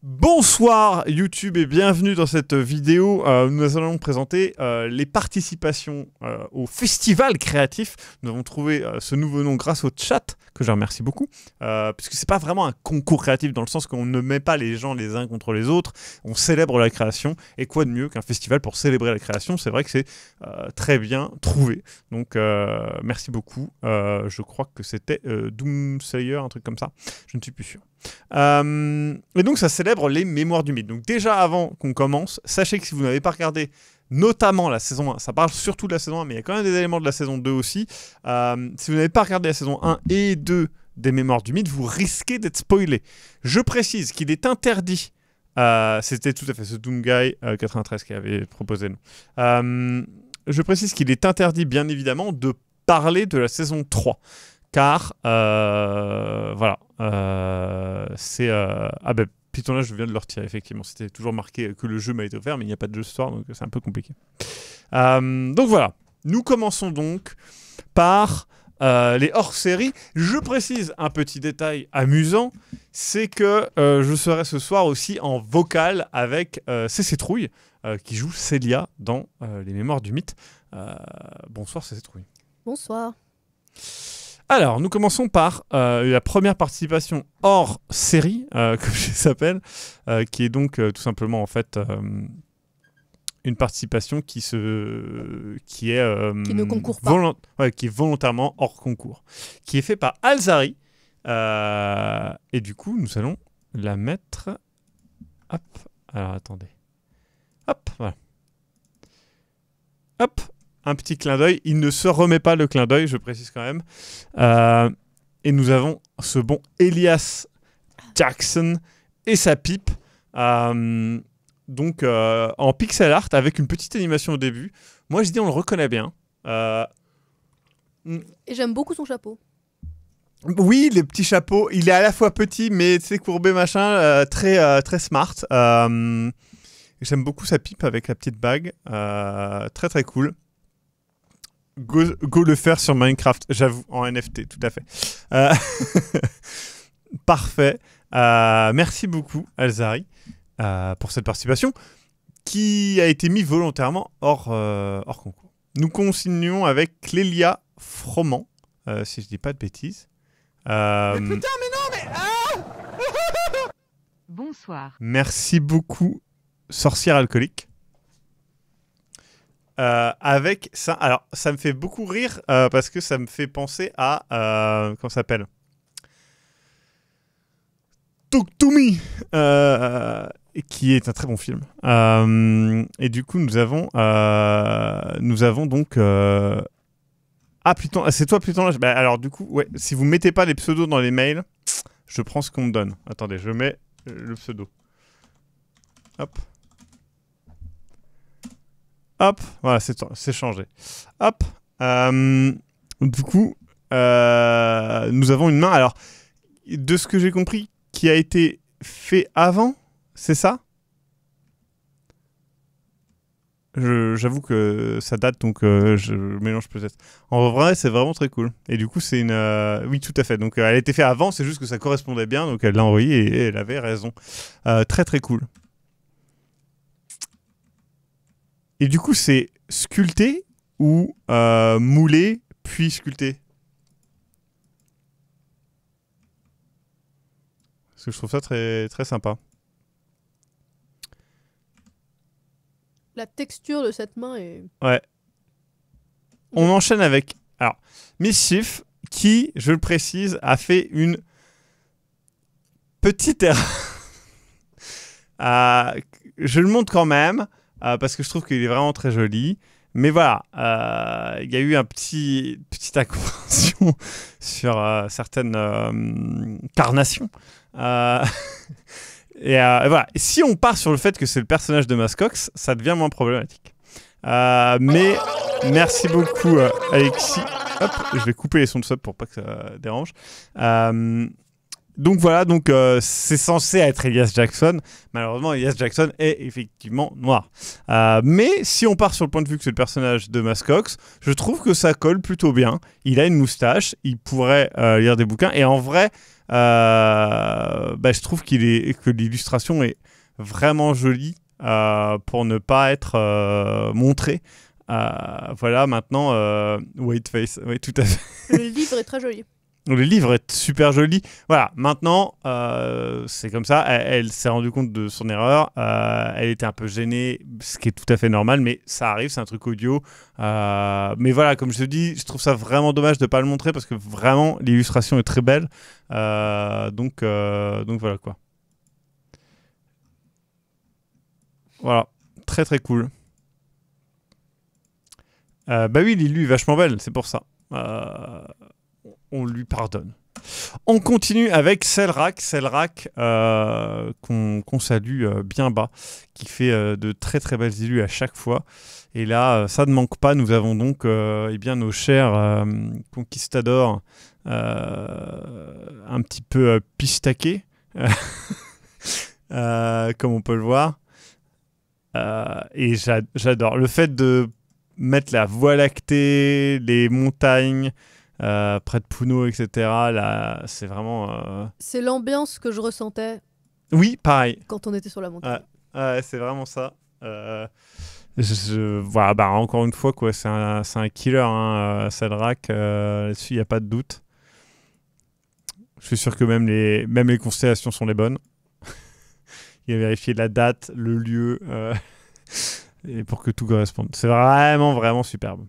Bonsoir YouTube et bienvenue dans cette vidéo. Nous allons présenter les participations au festival créatif. Nous avons trouvé ce nouveau nom grâce au chat, que je remercie beaucoup, puisque c'est pas vraiment un concours créatif dans le sens qu'on ne met pas les gens les uns contre les autres, on célèbre la création, et quoi de mieux qu'un festival pour célébrer la création. C'est vrai que c'est très bien trouvé, donc merci beaucoup. Je crois que c'était Doomslayer, un truc comme ça, je ne suis plus sûr. Et donc ça célèbre les mémoires du mythe. Donc déjà avant qu'on commence, sachez que si vous n'avez pas regardé notamment la saison 1, ça parle surtout de la saison 1, mais il y a quand même des éléments de la saison 2 aussi. Si vous n'avez pas regardé la saison 1 et 2 des mémoires du mythe, vous risquez d'être spoilé. Je précise qu'il est interdit, c'était tout à fait ce Doomguy 93 qui avait proposé nous. Je précise qu'il est interdit bien évidemment de parler de la saison 3. Car, voilà, c'est... Ah ben, Python là, je viens de le retirer, effectivement. C'était toujours marqué que le jeu m'a été offert, mais il n'y a pas de jeu ce soir, donc c'est un peu compliqué. Donc voilà, nous commençons donc par les hors-séries. Je précise un petit détail amusant, c'est que je serai ce soir aussi en vocal avec CC Trouille, qui joue Célia dans Les Mémoires du Mythe. Bonsoir CC Trouille. Bonsoir. Alors, nous commençons par la première participation hors série, comme je s'appelle, qui est donc tout simplement en fait une participation qui ne concourt pas, qui est volontairement hors concours, qui est fait par Alzari, et du coup nous allons la mettre. Hop. Alors attendez. Hop. Voilà. Hop. Un petit clin d'œil. Il ne se remet pas le clin d'œil, je précise quand même. Et nous avons ce bon Elias Jackson et sa pipe. Donc en pixel art avec une petite animation au début. Moi je dis on le reconnaît bien. Et j'aime beaucoup son chapeau. Oui, le petit chapeau. Il est à la fois petit mais tu sais courbé machin, très smart. J'aime beaucoup sa pipe avec la petite bague. Très très cool. Go le faire sur Minecraft, j'avoue, en NFT, tout à fait. Parfait. Merci beaucoup, Alzari, pour cette participation qui a été mise volontairement hors concours. Nous continuons avec Clélia Froment, si je dis pas de bêtises. Mais putain, mais non, mais... Bonsoir. Merci beaucoup, sorcière alcoolique. Avec ça, alors ça me fait beaucoup rire parce que ça me fait penser à comment ça s'appelle, Talk to Me, qui est un très bon film. Et du coup nous avons donc ah putain, c'est toi Pluton là. Bah, alors du coup ouais, si vous mettez pas les pseudos dans les mails, je prends ce qu'on me donne. Attendez, je mets le pseudo. Hop. Hop, voilà, c'est changé. Hop. Du coup, nous avons une main. Alors, de ce que j'ai compris, qui a été fait avant, c'est ça? J'avoue que ça date, donc je mélange peut-être. En vrai, c'est vraiment très cool. Et du coup, c'est une... Oui, tout à fait. Donc, elle a été faite avant, c'est juste que ça correspondait bien, donc elle l'a envoyé et elle avait raison. Très, très cool. Et du coup, c'est sculpté ou moulé, puis sculpté? Parce que je trouve ça très, très sympa. La texture de cette main est... Ouais. On enchaîne avec... Alors, Mischief, qui, je le précise, a fait une petite erreur. Je le montre quand même. Parce que je trouve qu'il est vraiment très joli. Mais voilà, il y a eu une petite incompréhension sur certaines carnations. Et voilà. Si on part sur le fait que c'est le personnage de Mascox, ça devient moins problématique. Mais merci beaucoup, Alexis. Hop, je vais couper les sons de sub pour pas que ça dérange. Donc voilà, donc c'est censé être Elias Jackson. Malheureusement, Elias Jackson est effectivement noir. Mais si on part sur le point de vue que c'est le personnage de Mascox, je trouve que ça colle plutôt bien. Il a une moustache, il pourrait lire des bouquins. Et en vrai, je trouve que l'illustration est vraiment jolie pour ne pas être montrée. Voilà, maintenant, Whiteface, oui, tout à fait. Le livre est très joli. Le livre est super joli. Voilà, maintenant, c'est comme ça. Elle s'est rendue compte de son erreur. Elle était un peu gênée, ce qui est tout à fait normal, mais ça arrive, c'est un truc audio. Mais voilà, comme je te dis, je trouve ça vraiment dommage de ne pas le montrer parce que vraiment, l'illustration est très belle. Donc voilà quoi. Voilà, très très cool. Bah oui, Lilu est vachement belle, c'est pour ça. On lui pardonne. On continue avec Selrak, qu'on salue bien bas, qui fait de très très belles illus à chaque fois. Et là, ça ne manque pas. Nous avons donc nos chers conquistadors un petit peu pistaqués, comme on peut le voir. Et j'adore le fait de mettre la Voie lactée, les montagnes près de Puno, etc. Là, c'est vraiment... C'est l'ambiance que je ressentais Oui, pareil. quand on était sur la montagne. C'est vraiment ça. Voilà, bah, encore une fois, quoi, c'est un killer, hein, Selrak. Là-dessus, il n'y a pas de doute. Je suis sûr que même les constellations sont les bonnes. Il a vérifié la date, le lieu, et pour que tout corresponde. C'est vraiment, vraiment superbe.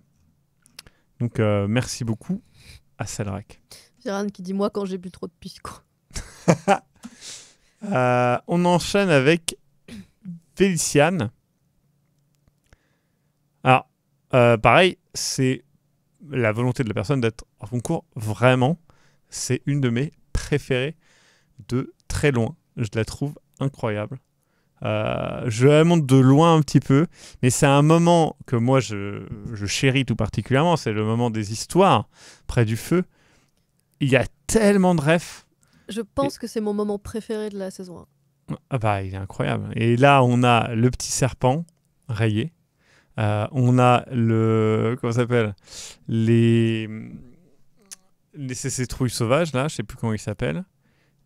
Donc, merci beaucoup à Selrak. Viran qui dit moi quand j'ai bu trop de pisco. On enchaîne avec Féliciane. Alors, pareil, c'est la volonté de la personne d'être en concours. Vraiment, c'est une de mes préférées de très loin. Je la trouve incroyable. Je la montre de loin un petit peu, mais c'est un moment que moi je chéris tout particulièrement. C'est le moment des histoires près du feu. Il y a tellement de refs. Je pense que c'est mon moment préféré de la saison 1. Ah bah, il est incroyable. Et là, on a le petit serpent rayé. On a comment ça s'appelle, les cécitrouilles sauvages, là, je sais plus comment ils s'appellent.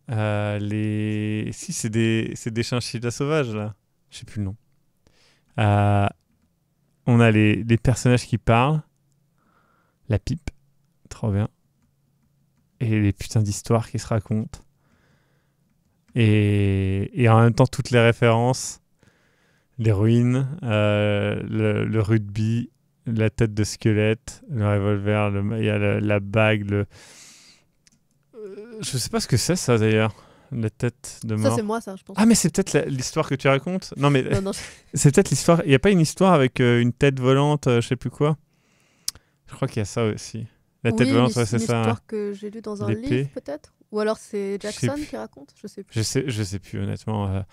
Si, c'est des chinchillas sauvages, là. Je sais plus le nom. On a les personnages qui parlent. La pipe. Trop bien. Et les putains d'histoires qui se racontent. Et en même temps, toutes les références. Les ruines, le rugby, la tête de squelette, le revolver, il y a la bague, je sais pas ce que c'est ça d'ailleurs, la tête de mort. Ça c'est moi ça, je pense. Ah mais c'est peut-être l'histoire que tu racontes. Non mais non. C'est peut-être l'histoire. Il y a pas une histoire avec une tête volante, je sais plus quoi. Je crois qu'il y a ça aussi. La tête volante, ouais, c'est ça. C'est une histoire que j'ai lue dans un livre peut-être. Ou alors c'est Jackson qui raconte, je sais plus. Je sais plus honnêtement.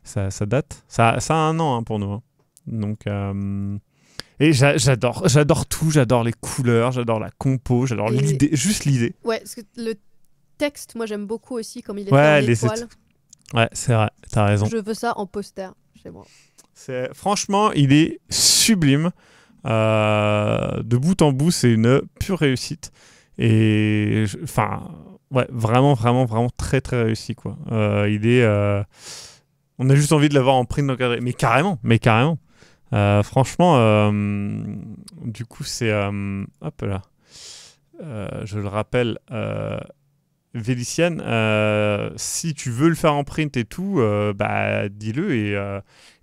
Ça date. Ça a un an hein, pour nous. Hein. Donc, et j'adore tout. J'adore les couleurs, j'adore la compo, j'adore l'idée, juste l'idée. Ouais, parce que le texte, moi j'aime beaucoup aussi comme il est fait en étoile. Ouais, c'est vrai, t'as raison. Je veux ça en poster chez moi. Franchement, il est sublime. De bout en bout, c'est une pure réussite. Et ouais, vraiment, vraiment, vraiment très, très réussi quoi. Il est on a juste envie de l'avoir en print encadré. Mais carrément. Franchement, du coup, c'est... hop là. Je le rappelle, Véliciane, si tu veux le faire en print et tout, dis-le et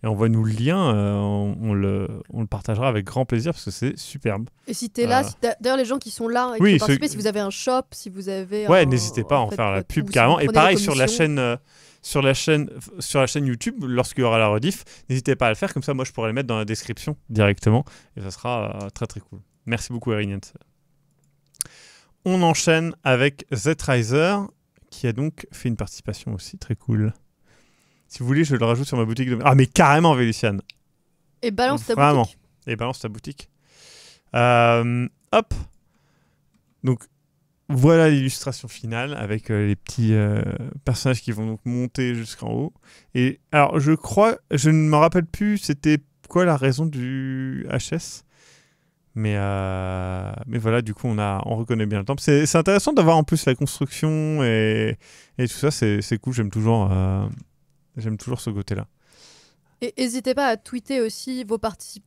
envoie-nous le lien. On le partagera avec grand plaisir parce que c'est superbe. Et si tu es là, d'ailleurs les gens qui sont là et qui participent, si vous avez un shop, si vous avez... Ouais, n'hésitez pas à en faire la pub carrément. Et pareil, sur la chaîne YouTube, lorsqu'il y aura la rediff, n'hésitez pas à le faire, comme ça moi je pourrai le mettre dans la description directement et ça sera très très cool. Merci beaucoup Erinian. On enchaîne avec Z-Riser qui a donc fait une participation aussi très cool. Si vous voulez, je le rajoute sur ma boutique. Ah mais carrément Véliciane. Et balance ta boutique. Et balance ta boutique. Hop. Donc voilà l'illustration finale avec les petits personnages qui vont donc monter jusqu'en haut. Et alors, je ne me rappelle plus c'était quoi la raison du HS, Mais voilà, du coup, on reconnaît bien le temple. C'est intéressant d'avoir en plus la construction et tout ça. C'est cool. J'aime toujours ce côté-là. Et n'hésitez pas à tweeter aussi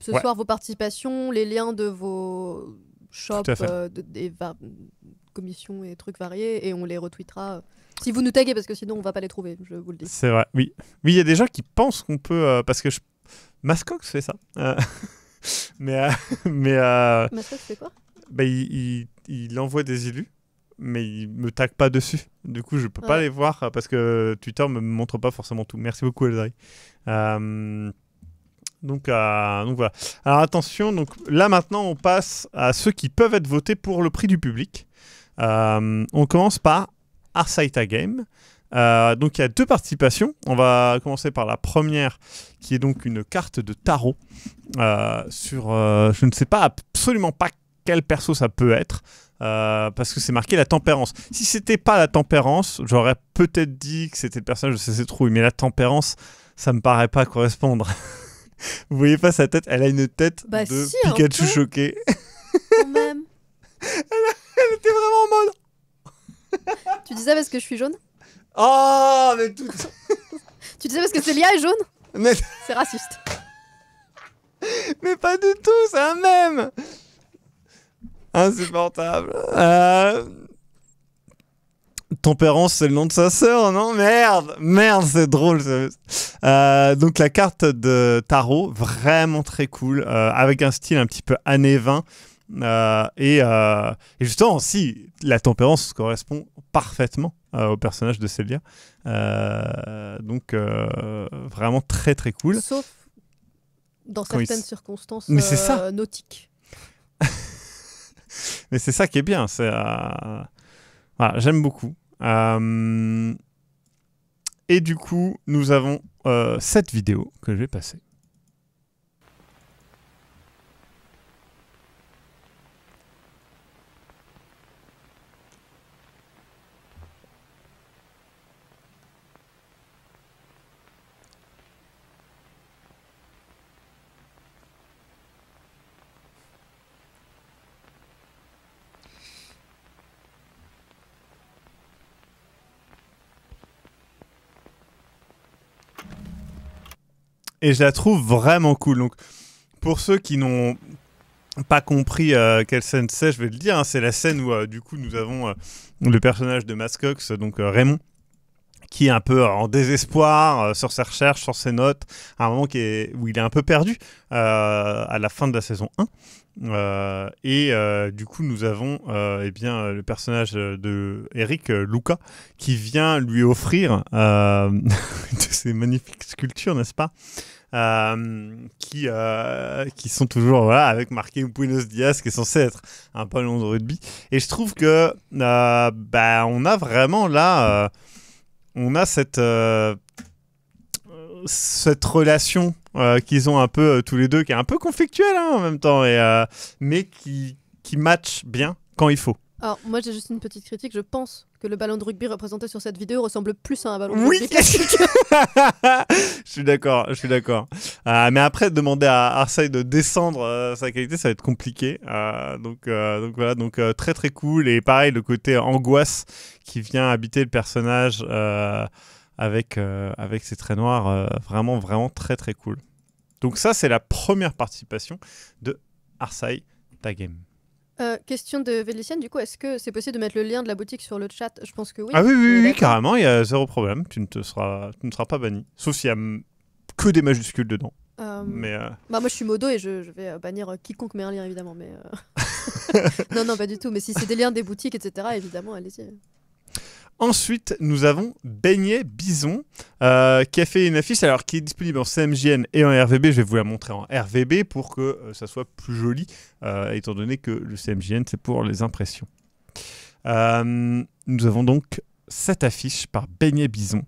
soir vos participations, les liens de vos shops, des commissions et trucs variés, et on les retweetera. Si vous nous taguez, parce que sinon on va pas les trouver, je vous le dis. C'est vrai, oui. Oui, il y a des gens qui pensent qu'on peut... parce que Mascox fait ça. Mascox fait quoi? Il envoie des élus, mais il me tag pas dessus. Du coup, je peux pas les voir parce que Twitter me montre pas forcément tout. Merci beaucoup, Elzari. Donc voilà. Alors attention, donc là maintenant on passe à ceux qui peuvent être votés pour le prix du public. On commence par Artside Game. Donc il y a 2 participations. On va commencer par la première, qui est donc une carte de tarot sur, je ne sais pas absolument pas quel perso ça peut être, parce que c'est marqué la tempérance. Si c'était pas la tempérance, j'aurais peut-être dit que c'était le personnage de CC Trouille, mais la tempérance, ça me paraît pas correspondre. Vous voyez pas sa tête? Elle a une tête de Pikachu choqué. Quand même. Elle était vraiment en mode. Tu dis ça parce que je suis jaune? Oh, mais tout. Tu dis ça parce que Célia est jaune? Mais... C'est raciste. Mais pas du tout, c'est un mème. Insupportable. Tempérance, c'est le nom de sa sœur, non? Merde, c'est drôle. Donc la carte de tarot, vraiment très cool, avec un style un petit peu années 20. Et justement, si la tempérance correspond parfaitement au personnage de Célia. Donc vraiment très très cool. Sauf dans certaines circonstances nautiques. Mais c'est ça qui est bien. Voilà, j'aime beaucoup. Et du coup, nous avons cette vidéo que je vais passer. Et je la trouve vraiment cool. Donc, pour ceux qui n'ont pas compris quelle scène c'est, je vais le dire. Hein, c'est la scène où, du coup, nous avons le personnage de Mascox, donc Raymond, qui est un peu en désespoir sur ses recherches, sur ses notes, à un moment où il est un peu perdu à la fin de la saison 1. Du coup, nous avons le personnage de Eric, Luca, qui vient lui offrir de ces magnifiques sculptures, n'est-ce pas, qui sont toujours avec marqué Buenos Dias, qui est censé être un ballon de rugby. Et je trouve que on a vraiment là... on a cette relation qu'ils ont un peu tous les deux, qui est un peu conflictuelle en même temps, mais qui match bien quand il faut. Alors, moi j'ai juste une petite critique. Je pense que le ballon de rugby représenté sur cette vidéo ressemble plus à un ballon de rugby. Je suis d'accord. Mais après, demander à Artside de descendre sa qualité, ça va être compliqué. Donc voilà, très très cool. Et pareil, le côté angoisse qui vient habiter le personnage avec ses traits noirs, vraiment, vraiment très très cool. Donc ça, c'est la première participation de Artside Game. Question de Vélicienne, du coup, est-ce que c'est possible de mettre le lien de la boutique sur le chat? Je pense que oui. Ah oui, carrément, il y a zéro problème. Tu ne seras pas banni. Sauf s'il y a que des majuscules dedans. Moi, je suis modo et je vais bannir quiconque met un lien, évidemment. Mais non, pas du tout. Mais si c'est des liens des boutiques, etc., évidemment, allez-y. Ensuite, nous avons Beignet Bison qui a fait une affiche qui est disponible en CMJN et en RVB. Je vais vous la montrer en RVB pour que ça soit plus joli, étant donné que le CMJN, c'est pour les impressions. Nous avons donc cette affiche par Beignet Bison,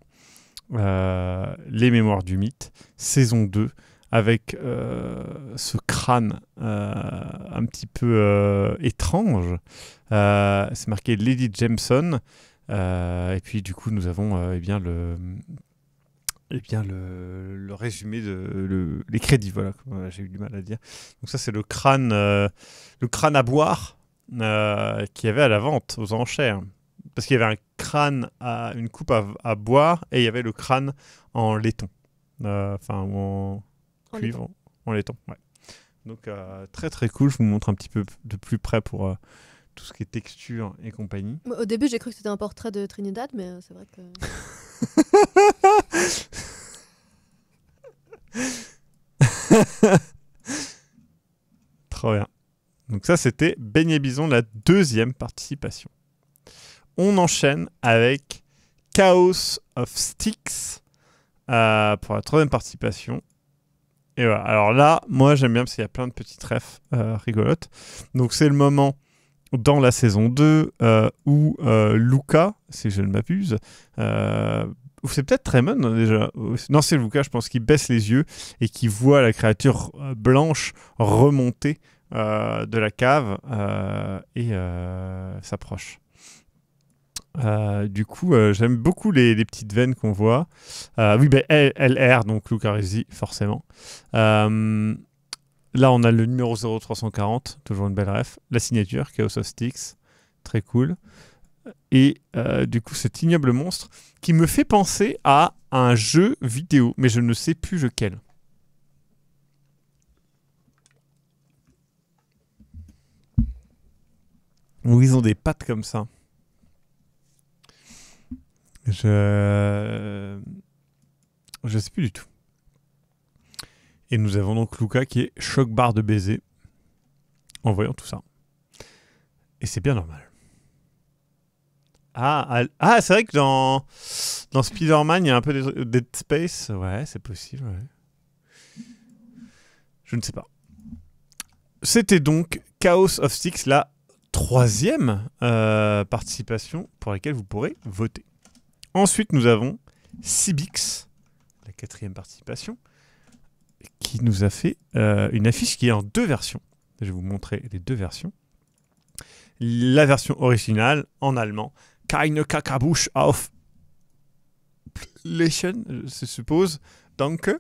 Les Mémoires du Mythe, saison 2, avec ce crâne un petit peu étrange. C'est marqué Lady Jameson. Et puis du coup nous avons eh bien, le résumé les crédits, voilà, j'ai eu du mal à dire. Donc ça, c'est le crâne à boire qu'il y avait à la vente aux enchères. Parce qu'il y avait un crâne, une coupe à boire, et il y avait le crâne en laiton. Enfin, en cuivre, en laiton, ouais. Donc très très cool, je vous montre un petit peu de plus près pour tout ce qui est texture et compagnie. Au début, j'ai cru que c'était un portrait de Trinidad, mais c'est vrai que... Trop bien. Donc ça, c'était Beignet Bison, la deuxième participation. On enchaîne avec Chaos of Sticks pour la troisième participation. Et voilà. Alors là, moi, j'aime bien parce qu'il y a plein de petites refs rigolotes. Donc c'est le moment dans la saison 2 où Luca, si je ne m'abuse, ou c'est peut-être Raymond déjà. Non, c'est Luca, je pense, qui baisse les yeux et qui voit la créature blanche remonter de la cave et s'approche. Du coup, j'aime beaucoup les petites veines qu'on voit. Oui, ben, LR, donc Luca Rizzi, forcément. Là, on a le numéro 0340, toujours une belle ref. La signature, Chaos of Sticks, très cool. Et du coup, cet ignoble monstre qui me fait penser à un jeu vidéo, mais je ne sais plus lequel. Où ils ont des pattes comme ça. Je sais plus du tout. Et nous avons donc Luca qui est choc-barre de baiser en voyant tout ça. Et c'est bien normal. C'est vrai que dans Spider-Man, il y a un peu des Dead Space. Ouais, c'est possible. Ouais. Je ne sais pas. C'était donc Chaos of Sticks, la troisième participation pour laquelle vous pourrez voter. Ensuite, nous avons Cibix, la quatrième participation, qui nous a fait une affiche qui est en deux versions. Je vais vous montrer les deux versions. La version originale, en allemand, Keine Kakabusch auf Leichen, je suppose, Danke.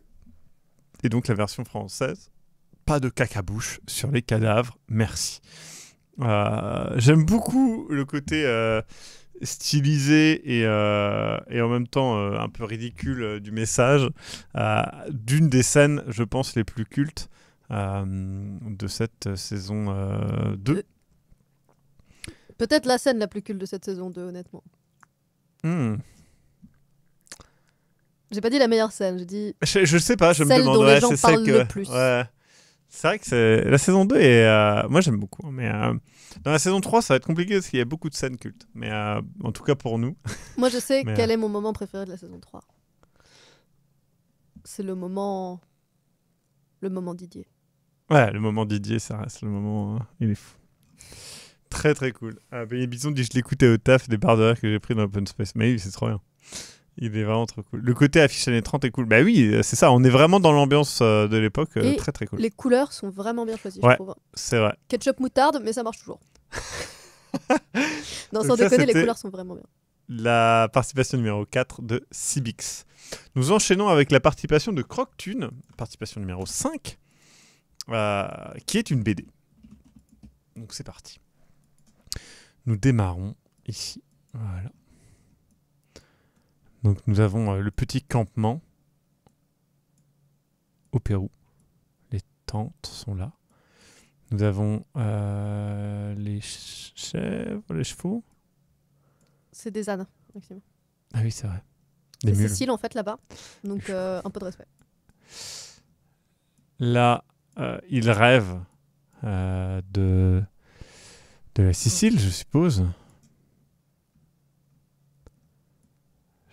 Et donc la version française, pas de cacabouche sur les cadavres, merci. J'aime beaucoup le côté stylisé et en même temps un peu ridicule du message d'une des scènes, je pense, les plus cultes de cette saison 2. Peut-être la scène la plus culte de cette saison 2, honnêtement. J'ai pas dit la meilleure scène, j'ai dit... Je sais pas, je me demande. Celle dont les gens parlent le plus. Ouais. C'est vrai que la saison 2 est... moi, j'aime beaucoup. Mais dans la saison 3, ça va être compliqué parce qu'il y a beaucoup de scènes cultes. Mais en tout cas, pour nous... Moi, je sais quel est mon moment préféré de la saison 3. C'est le moment Didier. Ouais, le moment Didier, ça reste le moment... il est fou. Très, très cool. Beignet Bison dit, je l'écoutais au taf des barres de rire que j'ai pris dans Open Space. Mais oui, c'est trop bien. Il est vraiment trop cool. Le côté affiche années 30 est cool. Bah oui, c'est ça. On est vraiment dans l'ambiance de l'époque. Très, très cool. Les couleurs sont vraiment bien choisies, ouais, je trouve. C'est vrai. Ketchup moutarde, mais ça marche toujours. Non, sans déconner, les couleurs sont vraiment bien. La participation numéro 4 de Cibix. Nous enchaînons avec la participation de Croc-Tune, participation numéro 5, qui est une BD. Donc c'est parti. Nous démarrons ici. Voilà. Donc nous avons le petit campement au Pérou. Les tentes sont là. Nous avons les chèvres, les chevaux. C'est des ânes, maximum. Ah oui, c'est vrai. C'est Cécile, en fait, là-bas. Donc un peu de respect. Là, il rêve de la Sicile, je suppose.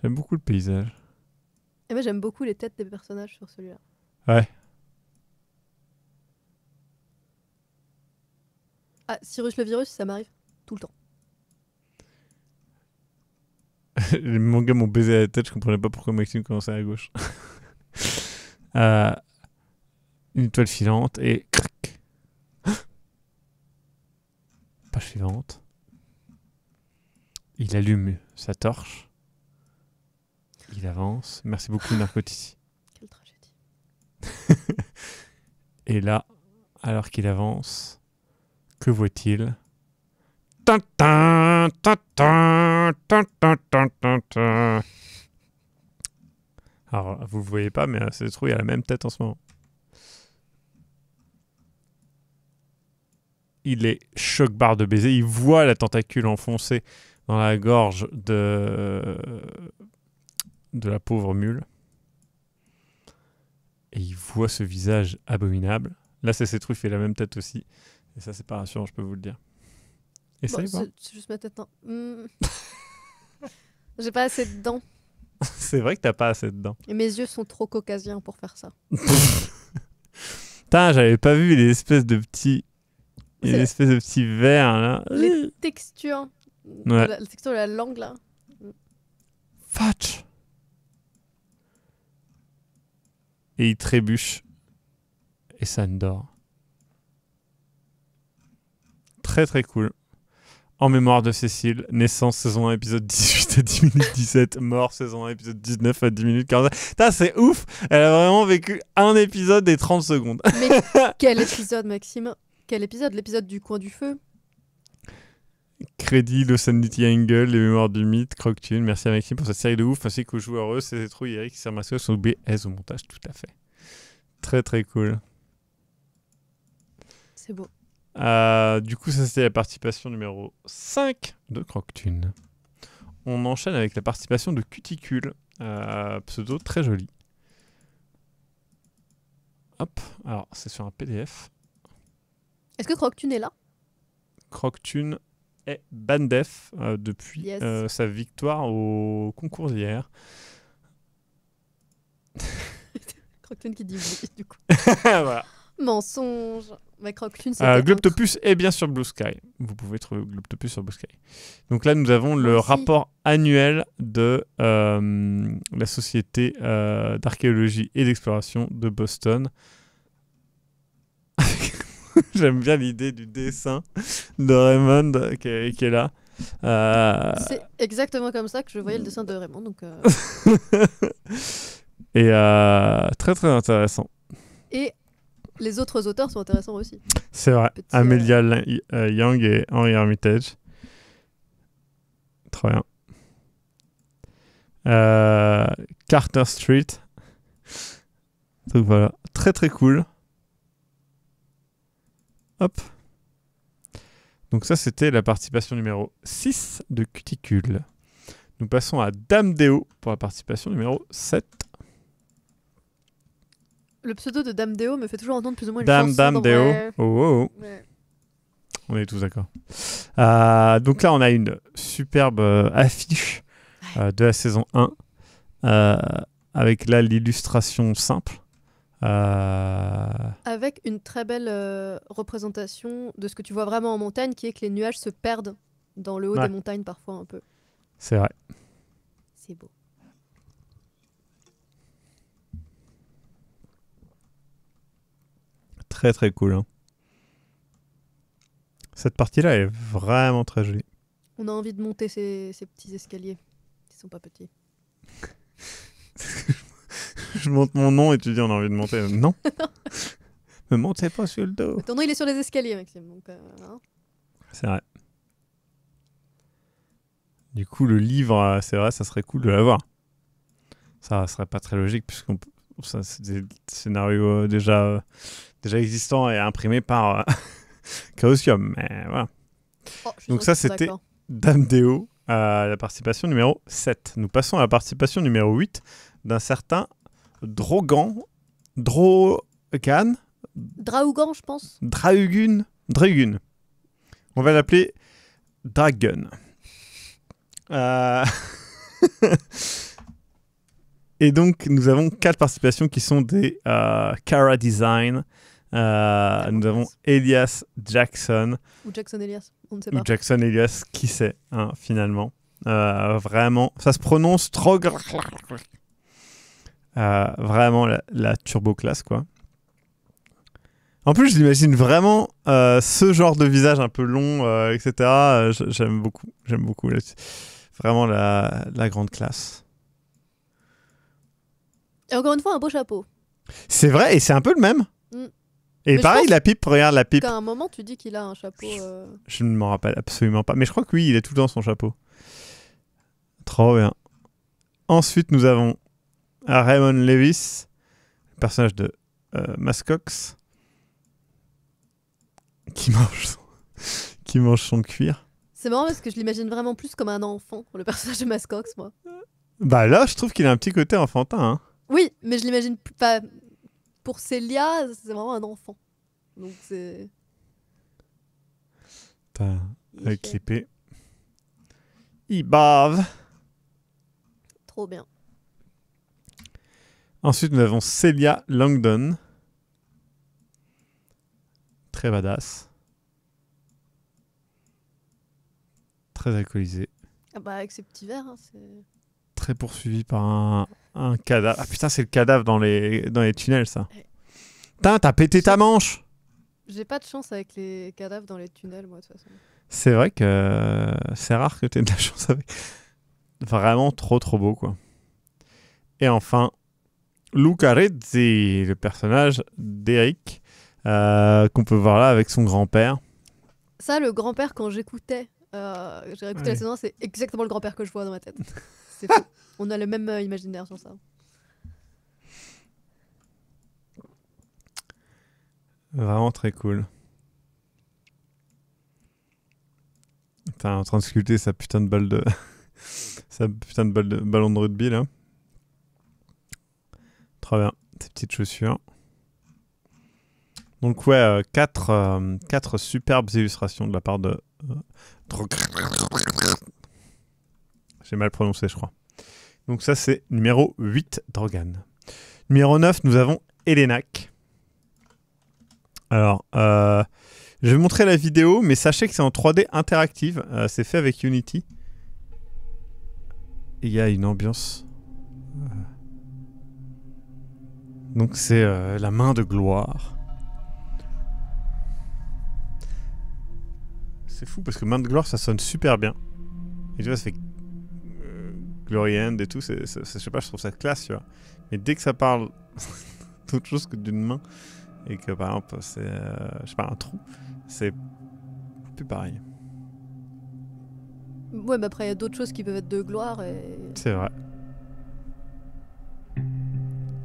J'aime beaucoup le paysage. Et moi, j'aime beaucoup les têtes des personnages sur celui-là. Ouais. Ah, Cyrus le virus, ça m'arrive tout le temps. Les mangas m'ont baisé la tête, je comprenais pas pourquoi Maxime commençait à gauche. Une étoile filante et crac. Page suivante. Il allume sa torche. Il avance. Merci beaucoup, Narcotici. Quelle tragédie. Et là, alors qu'il avance, que voit-il? Alors, vous le voyez pas, mais c'est trop, il a la même tête en ce moment. Il est choc-barre de baiser. Il voit la tentacule enfoncée dans la gorge de la pauvre mule. Et il voit ce visage abominable. Là, c'est Cétrou, il fait la même tête aussi. Et ça, c'est pas rassurant, je peux vous le dire. Essaye, bon, c'est juste ma tête. J'ai pas assez de dents. C'est vrai que t'as pas assez de dents. Et mes yeux sont trop caucasiens pour faire ça. Putain, j'avais pas vu les espèces de petits... Il y a une espèce de petit verre, là. Les textures. Ouais. La texture de la langue, là. Fudge. Et il trébuche. Et ça ne dort. Très très cool. En mémoire de Cécile, naissance saison 1 épisode 18 à 10 minutes 17, mort saison 1 épisode 19 à 10 minutes 45. Putain, c'est ouf. Elle a vraiment vécu un épisode des 30 secondes. Mais quel épisode, Maxime? Quel épisode? L'épisode du coin du feu? Crédit, Los Sanity Angle, Les Mémoires du Mythe, Croctune. Merci à Maxime pour cette série de ouf, ainsi qu'aux joueurs heureux, c'est trop Eric, Sermasco, sont BS au montage, tout à fait. Très très cool. C'est beau. Du coup, ça c'était la participation numéro 5 de Croctune. On enchaîne avec la participation de Cuticule, pseudo très joli. Hop, alors c'est sur un PDF. Est-ce que Croctune est là? Croctune est bandef depuis sa victoire au concours d'hier. Croctune qui dit oui, du coup. Voilà. Mensonge. Mais Croctune, c'est Globtopus est bien sur Blue Sky. Vous pouvez trouver Globtopus sur Blue Sky. Donc là, nous avons le aussi. rapport annuel de la Société d'archéologie et d'exploration de Boston. J'aime bien l'idée du dessin de Raymond qui est là. C'est exactement comme ça que je voyais le dessin de Raymond. Donc, Et très très intéressant. Et les autres auteurs sont intéressants aussi. C'est vrai. Petit, Amelia Young et Henry Armitage. Trop bien. Carter Street. Donc voilà. Très très cool. Hop. Donc ça, c'était la participation numéro 6 de Cuticule. Nous passons à Dame Déo pour la participation numéro 7. Le pseudo de Dame Déo me fait toujours entendre plus ou moins une Dame chanson. Dame dans Déo. vrai. Oh, oh, oh. Ouais. On est tous d'accord. Donc là, on a une superbe affiche de la saison 1 avec là l'illustration simple. Avec une très belle représentation de ce que tu vois vraiment en montagne, qui est que les nuages se perdent dans le haut des montagnes parfois un peu. C'est vrai. C'est beau. Très très cool. Hein. Cette partie-là est vraiment très jolie. On a envie de monter ces petits escaliers. Ils sont pas petits. Je monte mon nom et tu dis on a envie de monter. Non. Me montez pas sur le dos. Ton nom, il est sur les escaliers, Maxime. Donc, hein. C'est vrai. Du coup, le livre, c'est vrai, ça serait cool de l'avoir. Ça serait pas très logique puisqu'on ça, c'est des scénarios déjà existants et imprimés par Chaosium. Mais voilà. Oh, donc ça, c'était Dame Déo, la participation numéro 7. Nous passons à la participation numéro 8 d'un certain Drogan. Draugan, je pense. Draugun. On va l'appeler Dragon. Et donc, nous avons 4 participations qui sont des Cara Design. Nous avons Elias Jackson. Ou Jackson Elias, on ne sait pas. Ou Jackson Elias, qui sait, hein, finalement. Vraiment, ça se prononce trop... vraiment la turbo classe, quoi. En plus, j'imagine vraiment ce genre de visage un peu long, etc. J'aime beaucoup. Vraiment la grande classe. Et encore une fois, un beau chapeau. C'est vrai, et c'est un peu le même. Et Mais pareil, la pipe, regarde la pipe. À un moment, tu dis qu'il a un chapeau. Je ne m'en rappelle absolument pas. Mais je crois que oui, il est tout le temps son chapeau. Trop bien. Ensuite, nous avons Raymond Lewis, le personnage de Mascox, qui mange son cuir. C'est marrant parce que je l'imagine vraiment plus comme un enfant, le personnage de Mascox, moi. Bah là, je trouve qu'il a un petit côté enfantin. Hein. Oui, mais je l'imagine pas. Pour Célia, c'est vraiment un enfant. Donc c'est. Avec l'épée. Il bave. Trop bien. Ensuite, nous avons Celia Langdon. Très badass. Très alcoolisée. Ah bah avec ses petits verres, hein, c'est... Très poursuivi par un cadavre. Ah putain, c'est le cadavre dans les tunnels, ça. Putain, t'as pété ta manche. J'ai pas de chance avec les cadavres dans les tunnels, moi, de toute façon. C'est vrai que c'est rare que t'aies de la chance avec. Vraiment trop beau, quoi. Et enfin, Luca Rezzi, le personnage d'Eric, qu'on peut voir là avec son grand-père. Ça, le grand-père, quand j'écoutais, j'ai réécouté la saison, c'est exactement le grand-père que je vois dans ma tête. C'est fou. On a le même imaginaire sur ça. Vraiment très cool. T'es en train de sculpter sa putain de balle de... ballon de rugby, là. Trop bien. Tes petites chaussures. Donc ouais, quatre superbes illustrations de la part de... J'ai mal prononcé, je crois. Donc ça, c'est numéro 8, Drogan. Numéro 9, nous avons Elenak. Alors, je vais montrer la vidéo, mais sachez que c'est en 3D interactive. C'est fait avec Unity. Il y a une ambiance. Donc c'est la main de gloire. C'est fou parce que main de gloire, ça sonne super bien. Et tu vois, ça fait Glory End et tout. Je sais pas, je trouve ça classe, tu vois. Mais dès que ça parle d'autre chose que d'une main, et que par exemple, c'est je sais pas, un trou, c'est plus pareil. Ouais, mais après, il y a d'autres choses qui peuvent être de gloire. Et... C'est vrai.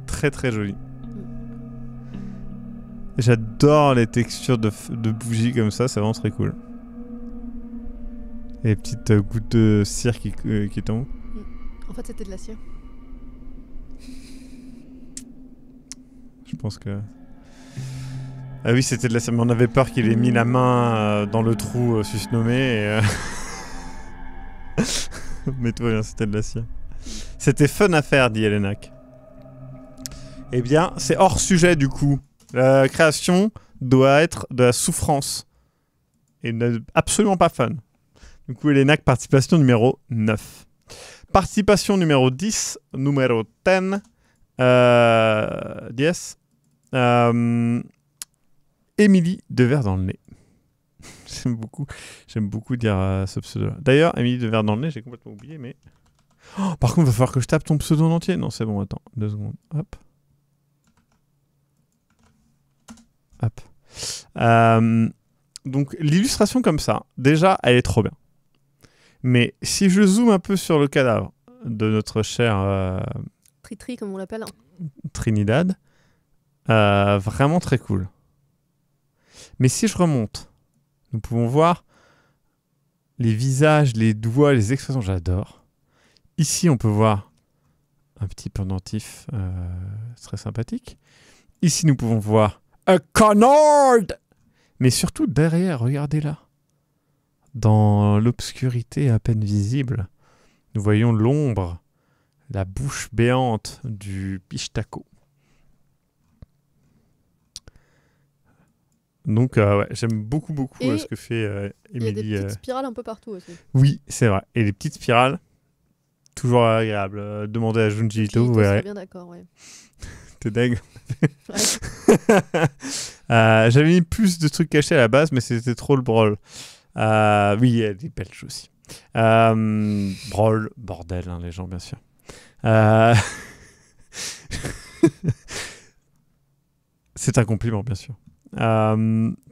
Très très joli. J'adore les textures de bougies comme ça, c'est vraiment très cool. Et les petites gouttes de cire qui tombent. En fait, c'était de la cire. Je pense que... Ah oui, c'était de la cire, mais on avait peur qu'il ait mis la main dans le trou susnommé. Et mais tout va bien, c'était de la cire. C'était fun à faire, dit Elenak. Eh bien, c'est hors sujet du coup. La création doit être de la souffrance. Et absolument pas fun. Du coup, Elenak, participation numéro 9. Participation numéro 10, numéro 10. 10. Émilie Devers dans le nez. J'aime beaucoup dire ce pseudo-là. D'ailleurs, Émilie Devers dans le nez, j'ai complètement oublié, mais... Oh, par contre, il va falloir que je tape ton pseudo en entier. Non, c'est bon, attends. 2 secondes. Hop. Donc, l'illustration comme ça, déjà, elle est trop bien. Mais si je zoome un peu sur le cadavre de notre cher... Tritri, comme on l'appelle. Trinidad, vraiment très cool. Mais si je remonte, nous pouvons voir les visages, les doigts, les expressions, j'adore. Ici, on peut voir un petit pendentif très sympathique. Ici, nous pouvons voir un canard. Mais surtout derrière, regardez là. Dans l'obscurité à peine visible, nous voyons l'ombre, la bouche béante du Pichtaco. Donc, ouais, j'aime beaucoup ce que fait Émilie. Il y a des petites spirales un peu partout aussi. Oui, c'est vrai. Et les petites spirales, toujours agréables. Demandez à Junji Ito, vous verrez. Je suis bien d'accord, ouais. T'es dingue. J'avais mis plus de trucs cachés à la base, mais c'était trop le brawl. Oui, il y a des belges aussi. Brawl, bordel, hein, les gens, bien sûr. C'est un compliment, bien sûr.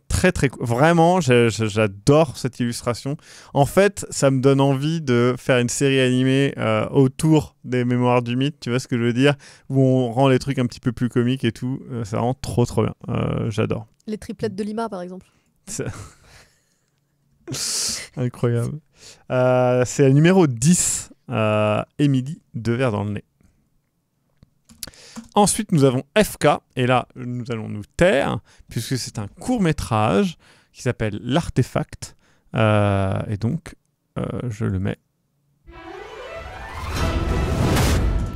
Très, très cool. Vraiment, j'adore cette illustration. En fait, ça me donne envie de faire une série animée autour des Mémoires du Mythe, tu vois ce que je veux dire, où on rend les trucs un petit peu plus comiques et tout. Ça rend trop, trop bien. J'adore. Les triplettes de Lima, par exemple. Incroyable. C'est le numéro 10, Émilie, 2 verres dans le nez. Ensuite, nous avons FK, et là, nous allons nous taire, puisque c'est un court-métrage qui s'appelle L'Artefact. Et donc, je le mets.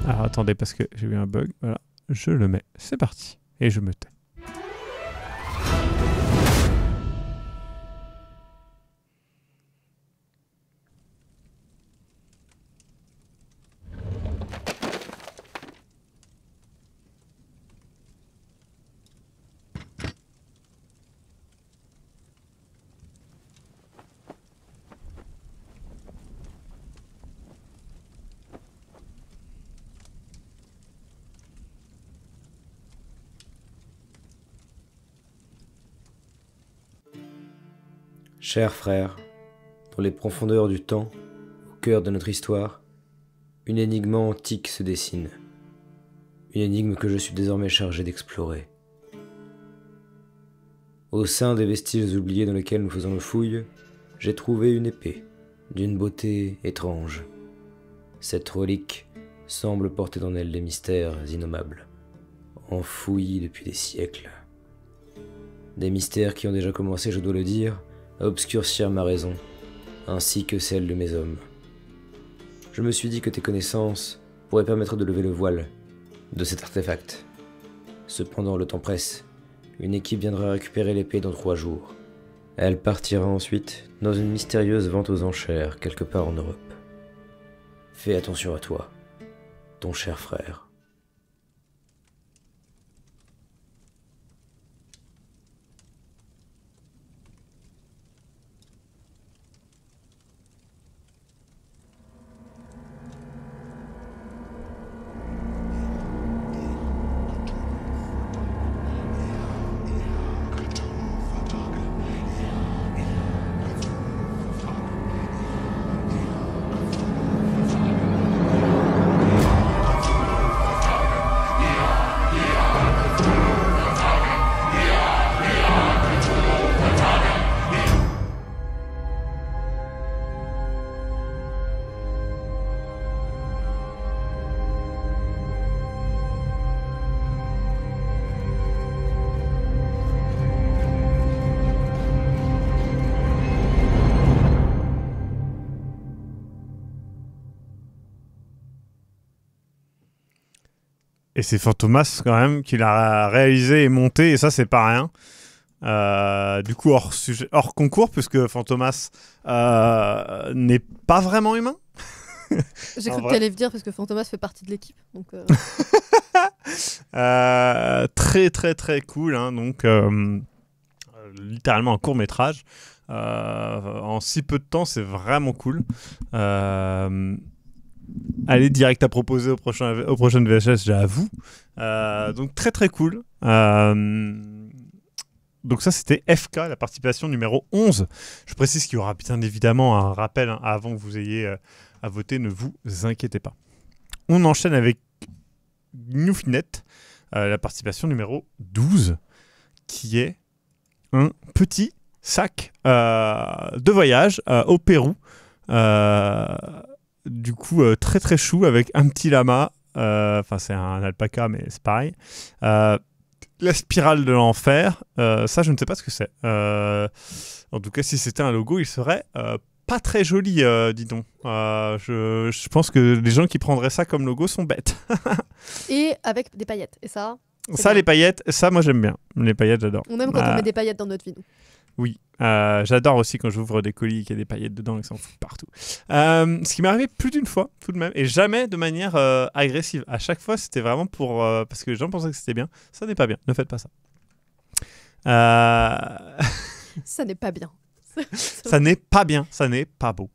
Alors, attendez, parce que j'ai eu un bug. Voilà, je le mets. C'est parti. Et je me tais. Chers frères, dans les profondeurs du temps, au cœur de notre histoire, une énigme antique se dessine. Une énigme que je suis désormais chargé d'explorer. Au sein des vestiges oubliés dans lesquels nous faisons le fouille, j'ai trouvé une épée, d'une beauté étrange. Cette relique semble porter en elle des mystères innommables, enfouis depuis des siècles. Des mystères qui ont déjà commencé, je dois le dire, à obscurcir ma raison, ainsi que celle de mes hommes. Je me suis dit que tes connaissances pourraient permettre de lever le voile de cet artefact. Cependant, le temps presse. Une équipe viendra récupérer l'épée dans 3 jours. Elle partira ensuite dans une mystérieuse vente aux enchères quelque part en Europe. Fais attention à toi, ton cher frère. Et c'est Fantomas quand même qui l'a réalisé et monté, et ça c'est pas rien. Du coup hors concours, puisque Fantomas n'est pas vraiment humain. J'ai cru que tu allais le dire parce que Fantomas fait partie de l'équipe. Donc très très très cool, hein, donc littéralement un court métrage. En si peu de temps, c'est vraiment cool. Allez direct à proposer aux prochaines VHS, j'avoue. Donc très très cool. Donc ça c'était FK, la participation numéro 11. Je précise qu'il y aura bien évidemment un rappel, hein, avant que vous ayez à voter, ne vous inquiétez pas. On enchaîne avec Newfinet, la participation numéro 12, qui est un petit sac de voyage au Pérou. Du coup, très très chou, avec un petit lama. Enfin, c'est un alpaca, mais c'est pareil. La spirale de l'enfer, ça, je ne sais pas ce que c'est. En tout cas, si c'était un logo, il serait pas très joli, dis donc. Je pense que les gens qui prendraient ça comme logo sont bêtes. Et avec des paillettes. Et ça, ça, les paillettes, ça, moi, j'aime bien. Les paillettes, j'adore. On aime quand on met des paillettes dans notre vie, nous. Oui, j'adore aussi quand j'ouvre des colis et qu'il y a des paillettes dedans et que ça en fout partout. Ce qui m'est arrivé plus d'une fois, tout de même, et jamais de manière agressive. À chaque fois, c'était vraiment pour parce que les gens pensaient que c'était bien. Ça n'est pas bien, ne faites pas ça. Ça n'est pas bien. Ça n'est pas bien, ça n'est pas beau.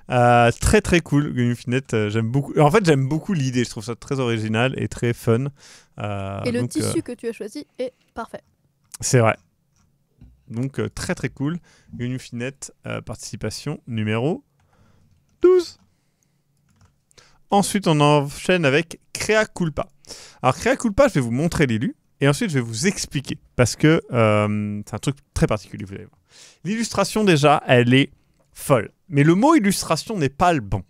Très très cool, Gnufinette, j'aime beaucoup. En fait, j'aime beaucoup l'idée, je trouve ça très original et très fun. Et le tissu que tu as choisi est parfait. C'est vrai. Donc très très cool. Gnufinette, participation numéro 12. Ensuite, on enchaîne avec Créa Culpa. Alors, Créa Culpa, je vais vous montrer l'élu et ensuite, je vais vous expliquer parce que c'est un truc très particulier, vous allez voir. L'illustration, déjà, elle est folle. Mais le mot illustration n'est pas le bon.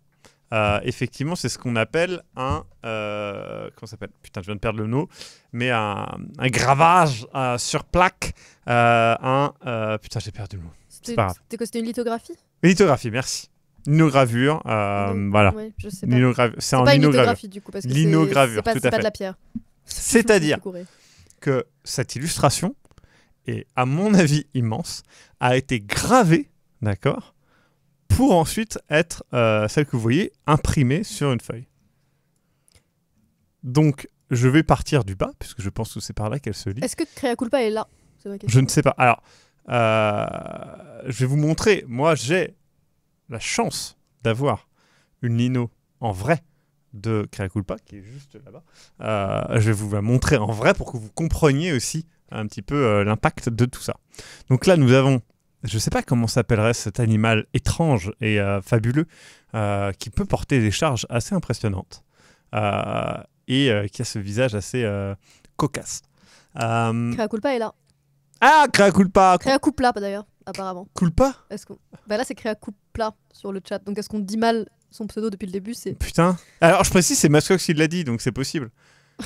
Effectivement, c'est ce qu'on appelle un... comment ça s'appelle ? Putain, je viens de perdre le mot. Mais un gravage sur plaque. Putain, j'ai perdu le mot. C'était quoi ? C'était une lithographie ? Une lithographie, merci. Linogravure, voilà. Ouais, je sais pas. C'est en pas une linogravure. lithographie du coup, parce que Linogravure, tout à c'est fait. pas de la pierre. C'est-à-dire que cette illustration, est à mon avis immense, a été gravée, d'accord, pour ensuite être celle que vous voyez imprimée sur une feuille. Donc, je vais partir du bas, puisque je pense que c'est par là qu'elle se lit. Est-ce que Créa Culpa est là ? C'est ma question. Je ne sais pas. Alors, je vais vous montrer. Moi, j'ai la chance d'avoir une lino en vrai de Créa Culpa, qui est juste là-bas. Je vais vous la montrer en vrai pour que vous compreniez aussi un petit peu l'impact de tout ça. Donc là, nous avons, je ne sais pas comment s'appellerait cet animal étrange et fabuleux qui peut porter des charges assez impressionnantes et qui a ce visage assez cocasse. Créa Culpa est là. Ah, Créa Culpa. Créa Culpa d'ailleurs, apparemment. Culpa. Là, c'est Créa Culpa sur le chat. Donc est-ce qu'on dit mal son pseudo depuis le début ? Putain. Alors je précise, c'est Mascox qui l'a dit, donc c'est possible.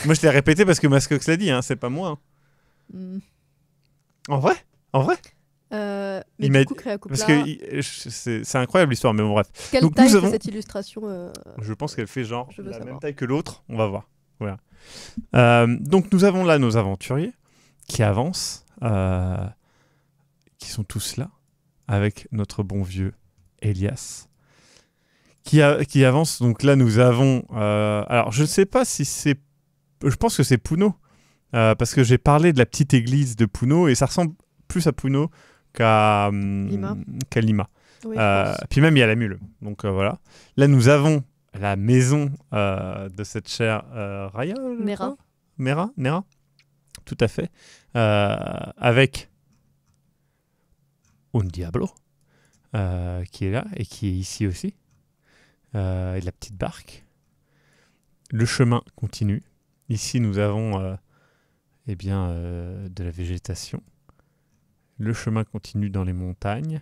Moi je l'ai répété parce que Mascox l'a dit, hein, c'est pas moi. Hein. En vrai. Mais du coup, Créa Culpa... Parce que c'est incroyable l'histoire, mais bon bref. Quelle donc, taille fait cette illustration Je pense qu'elle fait genre la savoir. même taille que l'autre. On va voir. Voilà. Donc nous avons là nos aventuriers qui avancent, qui sont tous là, avec notre bon vieux Elias. Qui avance. Donc là, nous avons... alors, je ne sais pas si c'est... Je pense que c'est Puno. Parce que j'ai parlé de la petite église de Puno et ça ressemble plus à Puno qu'à Lima. Oui, puis même, il y a la mule. Donc voilà. Là, nous avons la maison de cette chère Raya. Nera. Tout à fait. Avec un Diablo qui est là et qui est ici aussi. Et la petite barque. Le chemin continue. Ici, nous avons de la végétation. Le chemin continue dans les montagnes.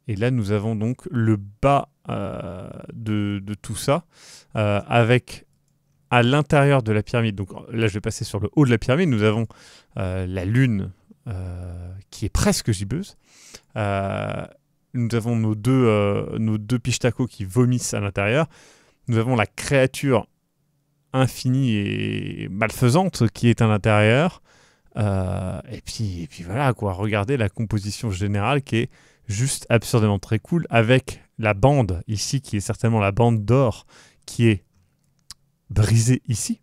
Et là, nous avons donc le bas de tout ça, avec à l'intérieur de la pyramide. Donc là, je vais passer sur le haut de la pyramide. Nous avons la lune qui est presque gibbeuse. Nous avons nos deux piche-tacos qui vomissent à l'intérieur. Nous avons la créature infinie et malfaisante qui est à l'intérieur. Et puis voilà, quoi. Regardez la composition générale qui est juste absurdement très cool, avec la bande ici, qui est certainement la bande d'or, qui est brisée ici.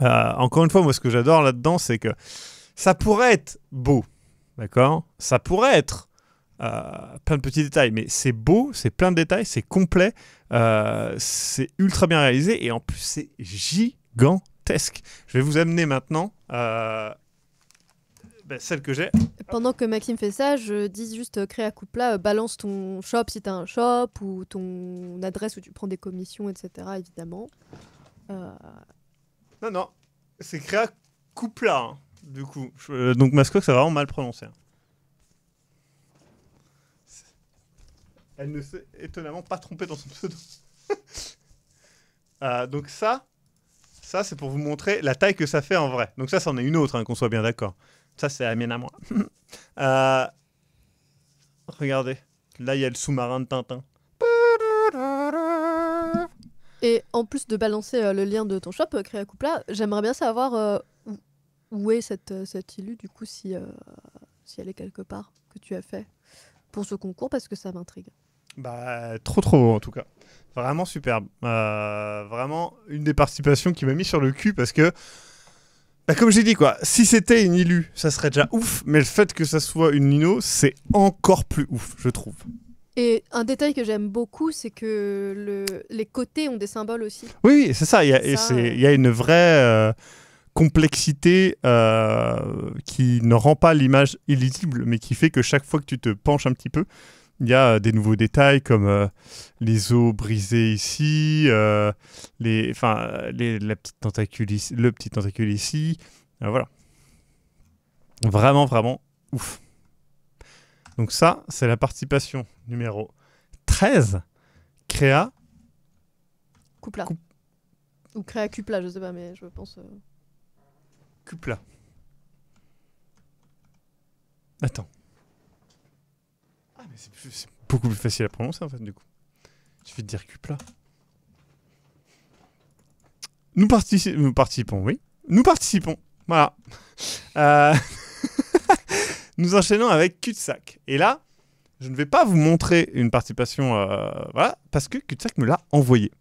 Encore une fois, moi, ce que j'adore là-dedans, c'est que ça pourrait être beau, d'accord ? Ça pourrait être plein de petits détails, mais c'est beau, c'est plein de détails, c'est complet, c'est ultra bien réalisé, et en plus, c'est gigantesque. Je vais vous amener maintenant celle que j'ai. Pendant que Maxime fait ça, je dis juste Créa Culpa, balance ton shop si tu as un shop, ou ton adresse où tu prends des commissions, etc. évidemment. Non, c'est Créa Culpa, hein, du coup. Donc Mascox, c'est vraiment mal prononcé. Hein. Elle ne s'est étonnamment pas trompée dans son pseudo. Donc ça c'est pour vous montrer la taille que ça fait en vrai. Donc ça, c'en est une autre, hein, qu'on soit bien d'accord. Ça, c'est la mienne à moi. Regardez. Là, il y a le sous-marin de Tintin. Et en plus de balancer le lien de ton shop, Créa Culpa, j'aimerais bien savoir où est cette illu, du coup, si elle est quelque part, que tu as fait pour ce concours, parce que ça m'intrigue. Trop beau, en tout cas. Vraiment superbe. Vraiment une des participations qui m'a mis sur le cul, parce que Bah, comme j'ai dit, quoi, si c'était une Ilu, ça serait déjà ouf, mais le fait que ça soit une Nino, c'est encore plus ouf, je trouve. Et un détail que j'aime beaucoup, c'est que les côtés ont des symboles aussi. Oui, c'est ça. Il y a une vraie complexité qui ne rend pas l'image illisible, mais qui fait que chaque fois que tu te penches un petit peu, il y a des nouveaux détails comme les os brisés ici, la petite tentacule ici, le petit tentacule ici. Voilà. Vraiment, vraiment ouf. Donc ça, c'est la participation numéro 13. Créa. Cupla. Ou Créa Cupla, je sais pas, mais je pense... Cupla. Attends. Ah, mais c'est beaucoup plus facile à prononcer, en fait, du coup. Il suffit de dire Cupla. Nous participons, oui. Nous participons. Voilà. Nous enchaînons avec Cul-de-sac. Et là, je ne vais pas vous montrer une participation, voilà, parce que Cul-de-sac me l'a envoyé.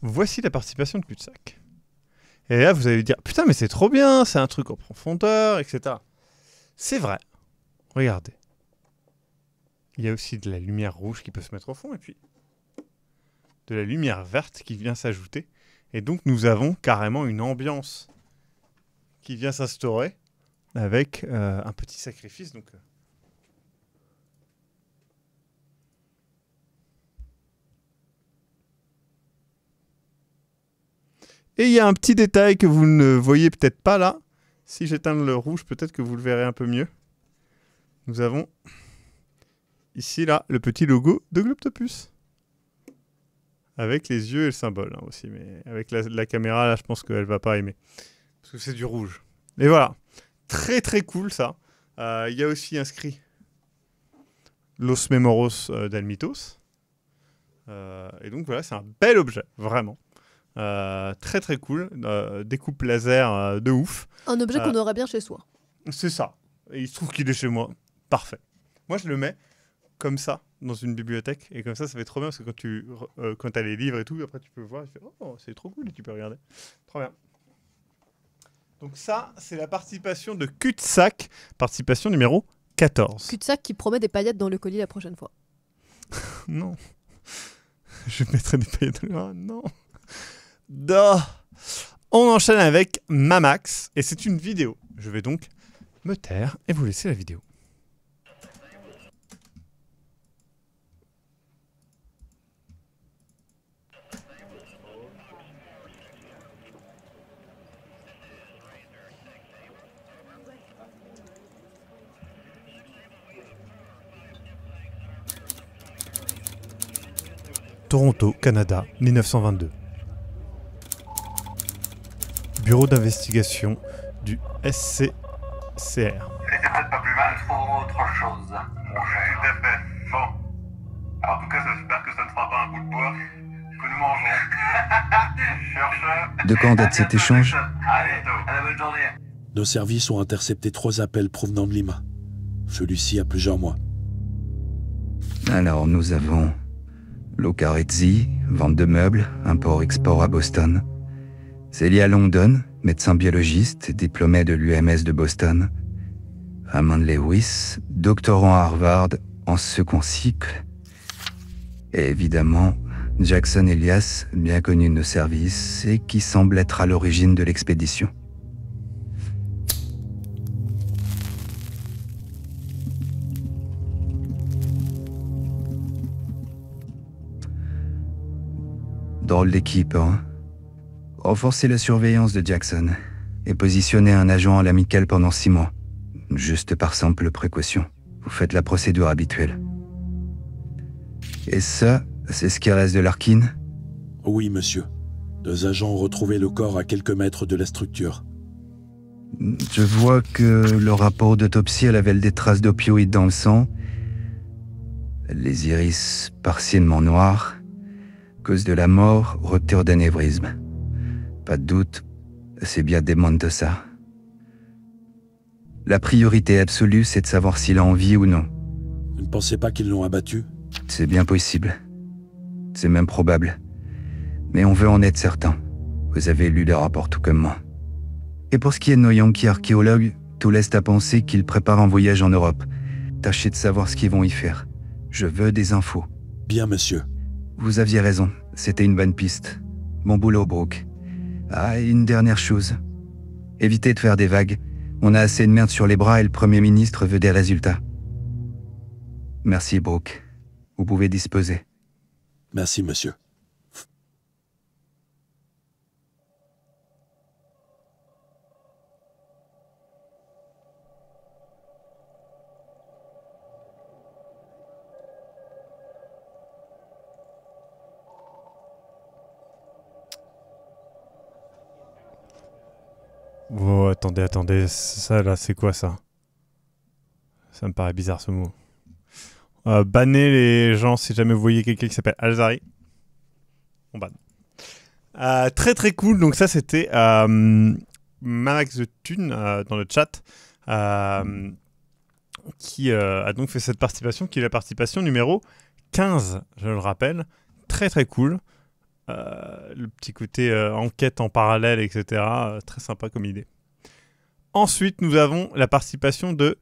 Voici la participation de Cul-de-sac. Et là, vous allez dire, putain, mais c'est trop bien, c'est un truc en profondeur, etc. C'est vrai. Regardez. Il y a aussi de la lumière rouge qui peut se mettre au fond, et puis de la lumière verte qui vient s'ajouter. Et donc, nous avons carrément une ambiance qui vient s'instaurer avec un petit sacrifice. Donc, et il y a un petit détail que vous ne voyez peut-être pas là. Si j'éteins le rouge, peut-être que vous le verrez un peu mieux. Nous avons ici, là, le petit logo de Globtopus. Avec les yeux et le symbole hein, aussi. Mais avec la caméra, là, je pense qu'elle ne va pas aimer. Parce que c'est du rouge. Et voilà. Très, très cool, ça. Il y a aussi inscrit Los Memoros d'Almitos. Et donc, voilà, c'est un bel objet. Vraiment. Très très cool, découpe laser de ouf. Un objet qu'on aurait bien chez soi. C'est ça. Et il se trouve qu'il est chez moi. Parfait. Moi je le mets comme ça dans une bibliothèque et comme ça fait trop bien parce que quand tu as les livres et tout, après tu peux voir et tu fais oh c'est trop cool et tu peux regarder. Trop bien. Donc ça c'est la participation de Cul-de-sac, participation numéro 14. Cul-de-sac qui promet des paillettes dans le colis la prochaine fois. Non. Je mettrai des paillettes dans le... non. Duh. On enchaîne avec Mamax et c'est une vidéo. Je vais donc me taire et vous laisser la vidéo. Toronto, Canada, 1922. Bureau d'investigation du SCCR. C'était peut-être pas plus mal pour autre chose, mon cher. Tout à fait. Bon. En tout cas, j'espère que ça ne fera pas un bout de bois que nous mangeons. Chercheur. De quand date cet échange? Allez, à la bonne journée. Nos services ont intercepté 3 appels provenant de Lima. Celui-ci a plusieurs mois. Alors, nous avons Locarezzi, vente de meubles, import-export à Boston. Celia Longdon, médecin biologiste, diplômé de l'UMS de Boston. Ramon Lewis, doctorant à Harvard en second cycle. Et évidemment, Jackson Elias, bien connu de nos services et qui semble être à l'origine de l'expédition. Drôle d'équipe, hein? Renforcer la surveillance de Jackson et positionner un agent à l'amicale pendant 6 mois. Juste par simple précaution. Vous faites la procédure habituelle. Et ça, c'est ce qui reste de Larkin? Oui, monsieur. 2 agents ont retrouvé le corps à quelques mètres de la structure. Je vois que le rapport d'autopsie révèle des traces d'opioïdes dans le sang. Les iris partiellement noirs. Cause de la mort, rupture d'anévrisme. Pas de doute, c'est bien des Montosa. La priorité absolue, c'est de savoir s'il a envie ou non. Vous ne pensez pas qu'ils l'ont abattu? C'est bien possible. C'est même probable. Mais on veut en être certain. Vous avez lu les rapports tout comme moi. Et pour ce qui est de nos Yankees archéologues, tout laisse à penser qu'ils préparent un voyage en Europe. Tâchez de savoir ce qu'ils vont y faire. Je veux des infos. Bien, monsieur. Vous aviez raison, c'était une bonne piste. Bon boulot, Brooke. Ah, et une dernière chose. Évitez de faire des vagues. On a assez de merde sur les bras et le Premier ministre veut des résultats. Merci, Brooke. Vous pouvez disposer. Merci, monsieur. Oh, attendez, ça là, c'est quoi ça? Ça me paraît bizarre ce mot. Bannez les gens si jamais vous voyez quelqu'un qui s'appelle Alzari. On banne. Très très cool, donc ça c'était Manax the Thune dans le chat qui a donc fait cette participation, qui est la participation numéro 15, je le rappelle. Très très cool. Le petit côté enquête en parallèle, etc. Très sympa comme idée. Ensuite, nous avons la participation de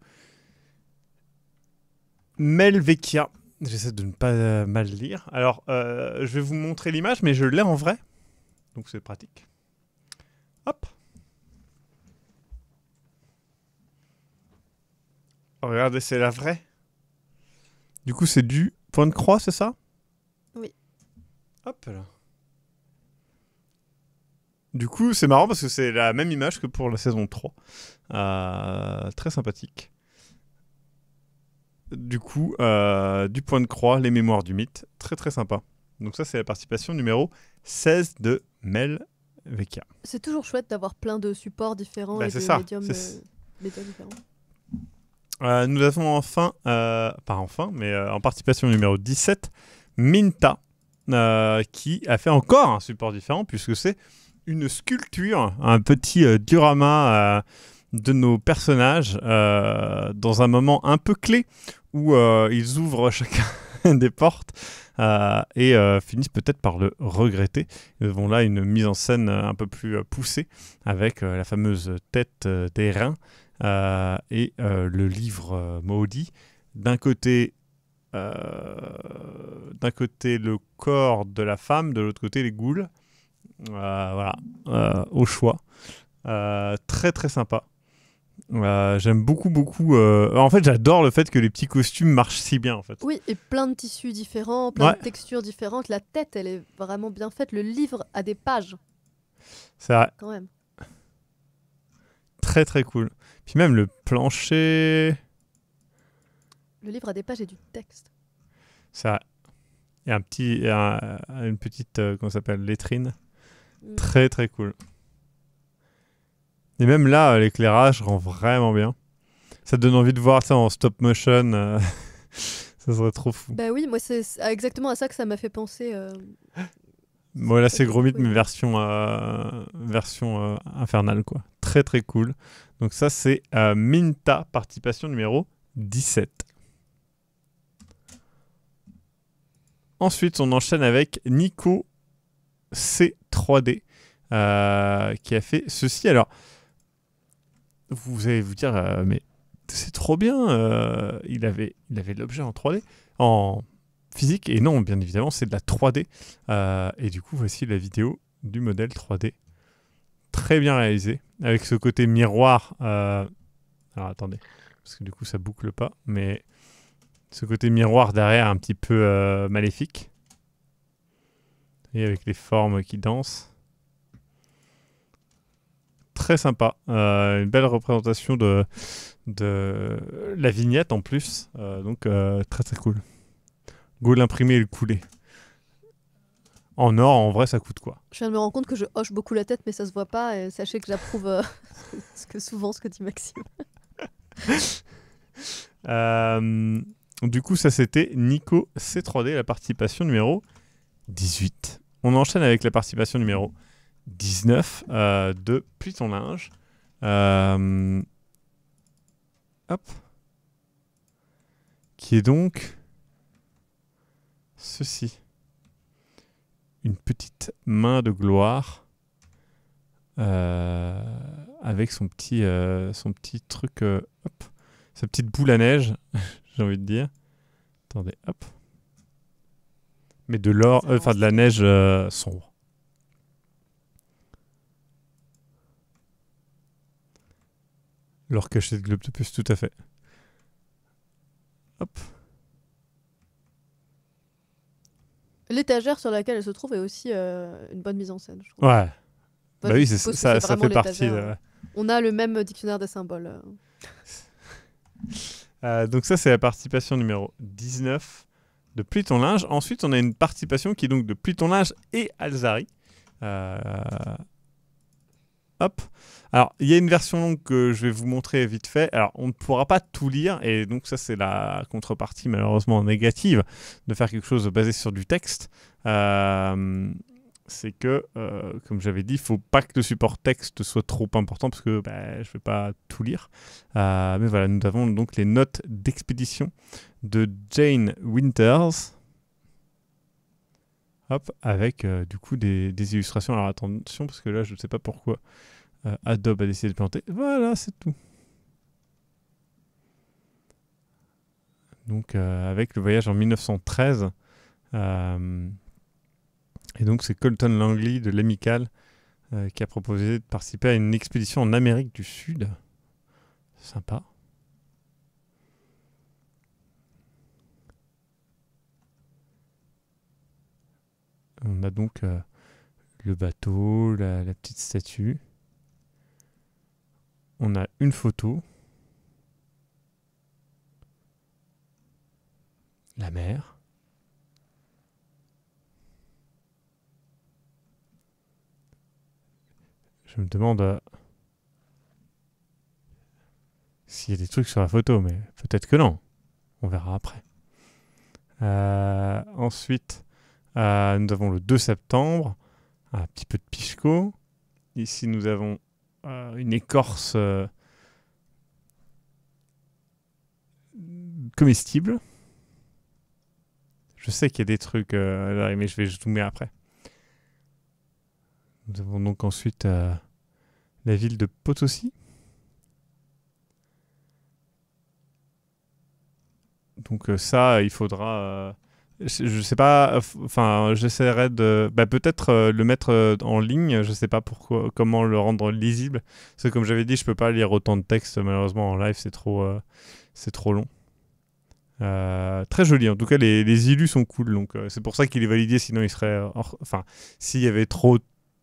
Melvecchia. J'essaie de ne pas mal lire. Alors, je vais vous montrer l'image, mais je l'ai en vrai. Donc, c'est pratique. Hop. Regardez, c'est la vraie. Du coup, c'est du point de croix, c'est ça? Oui. Hop là. Du coup, c'est marrant parce que c'est la même image que pour la saison 3. Très sympathique. Du coup, du point de croix, les mémoires du mythe. Très très sympa. Donc ça, c'est la participation numéro 16 de Melvecchia. C'est toujours chouette d'avoir plein de supports différents et de médiums différents. Nous avons enfin, pas enfin, mais en participation numéro 17, Minta, qui a fait encore un support différent puisque c'est une sculpture, un petit diorama de nos personnages dans un moment un peu clé où ils ouvrent chacun des portes et finissent peut-être par le regretter. Nous avons là une mise en scène un peu plus poussée avec la fameuse tête des reins et le livre maudit. D'un côté le corps de la femme, de l'autre côté les ghouls. Voilà, au choix. Très très sympa. J'aime beaucoup. En fait, j'adore le fait que les petits costumes marchent si bien en fait. Oui, et plein de tissus différents, plein de textures différentes. La tête, elle est vraiment bien faite. Le livre a des pages. C'est vrai. Quand même. Très très cool. Puis même le plancher. Le livre a des pages et du texte. C'est vrai. Il y a une petite comment ça s'appelle, lettrine. Très très cool. Et même là, l'éclairage rend vraiment bien. Ça te donne envie de voir ça en stop motion. Ça serait trop fou. Bah oui, moi c'est exactement à ça que ça m'a fait penser. Bon, là c'est Gros Mythe, mais version infernale quoi. Très très cool. Donc ça c'est Minta, participation numéro 17. Ensuite, on enchaîne avec Nico C3D qui a fait ceci. Alors, vous allez vous dire, mais c'est trop bien. Il avait l'objet en 3D, en physique, et non, bien évidemment, c'est de la 3D. Et du coup, voici la vidéo du modèle 3D. Très bien réalisé, avec ce côté miroir. Alors, attendez, parce que du coup, ça boucle pas, mais ce côté miroir derrière, un petit peu maléfique. Et avec les formes qui dansent. Très sympa. Une belle représentation de la vignette en plus. Donc très très cool. Go l'imprimer et le couler. En or, en vrai, ça coûte quoi? Je viens de me rendre compte que je hoche beaucoup la tête, mais ça se voit pas. Et sachez que j'approuve souvent ce que dit Maxime. Du coup, ça c'était Nico C3D, la participation numéro 18. On enchaîne avec la participation numéro 19 de Plie ton linge. Hop. Qui est donc ceci. une petite main de gloire avec son petit truc, hop, sa petite boule à neige, j'ai envie de dire. Attendez, hop. Mais de l'or, enfin de la neige sombre. L'or caché de Globtopus, tout à fait. Hop. L'étagère sur laquelle elle se trouve est aussi une bonne mise en scène, je trouve. Ouais. Bah oui, ça fait partie. On a le même dictionnaire des symboles. Donc ça, c'est la participation numéro 19 de Plie ton linge. Ensuite, on a une participation qui est donc de Plie ton linge et Alzari. Hop. Alors, il y a une version longue que je vais vous montrer vite fait. Alors, on ne pourra pas tout lire, et donc ça, c'est la contrepartie malheureusement négative de faire quelque chose basé sur du texte. C'est que, comme j'avais dit, il ne faut pas que le support texte soit trop important, parce que je ne vais pas tout lire. Mais voilà, nous avons donc les notes d'expédition de Jane Winters. Hop, avec du coup des illustrations. Alors attention, parce que là, je ne sais pas pourquoi Adobe a décidé de planter. Voilà, c'est tout. Donc, avec le voyage en 1913. Et donc, c'est Colton Langley de l'Amicale qui a proposé de participer à une expédition en Amérique du Sud. Sympa. On a donc le bateau, la petite statue. On a une photo. La mer. Je me demande s'il y a des trucs sur la photo, mais peut-être que non. On verra après. Ensuite, nous avons le 2 septembre, un petit peu de Pichco. Ici, nous avons une écorce comestible. Je sais qu'il y a des trucs là, mais je vais zoomer après. Nous avons donc ensuite la ville de Potosi. Donc ça, il faudra... je sais pas, enfin, j'essaierai de peut-être le mettre en ligne. Je sais pas comment le rendre lisible. Parce que comme j'avais dit, je peux pas lire autant de texte malheureusement en live, c'est trop long. Très joli, en tout cas les illus sont cool, donc c'est pour ça qu'il est validé. Sinon il serait, enfin, s'il y avait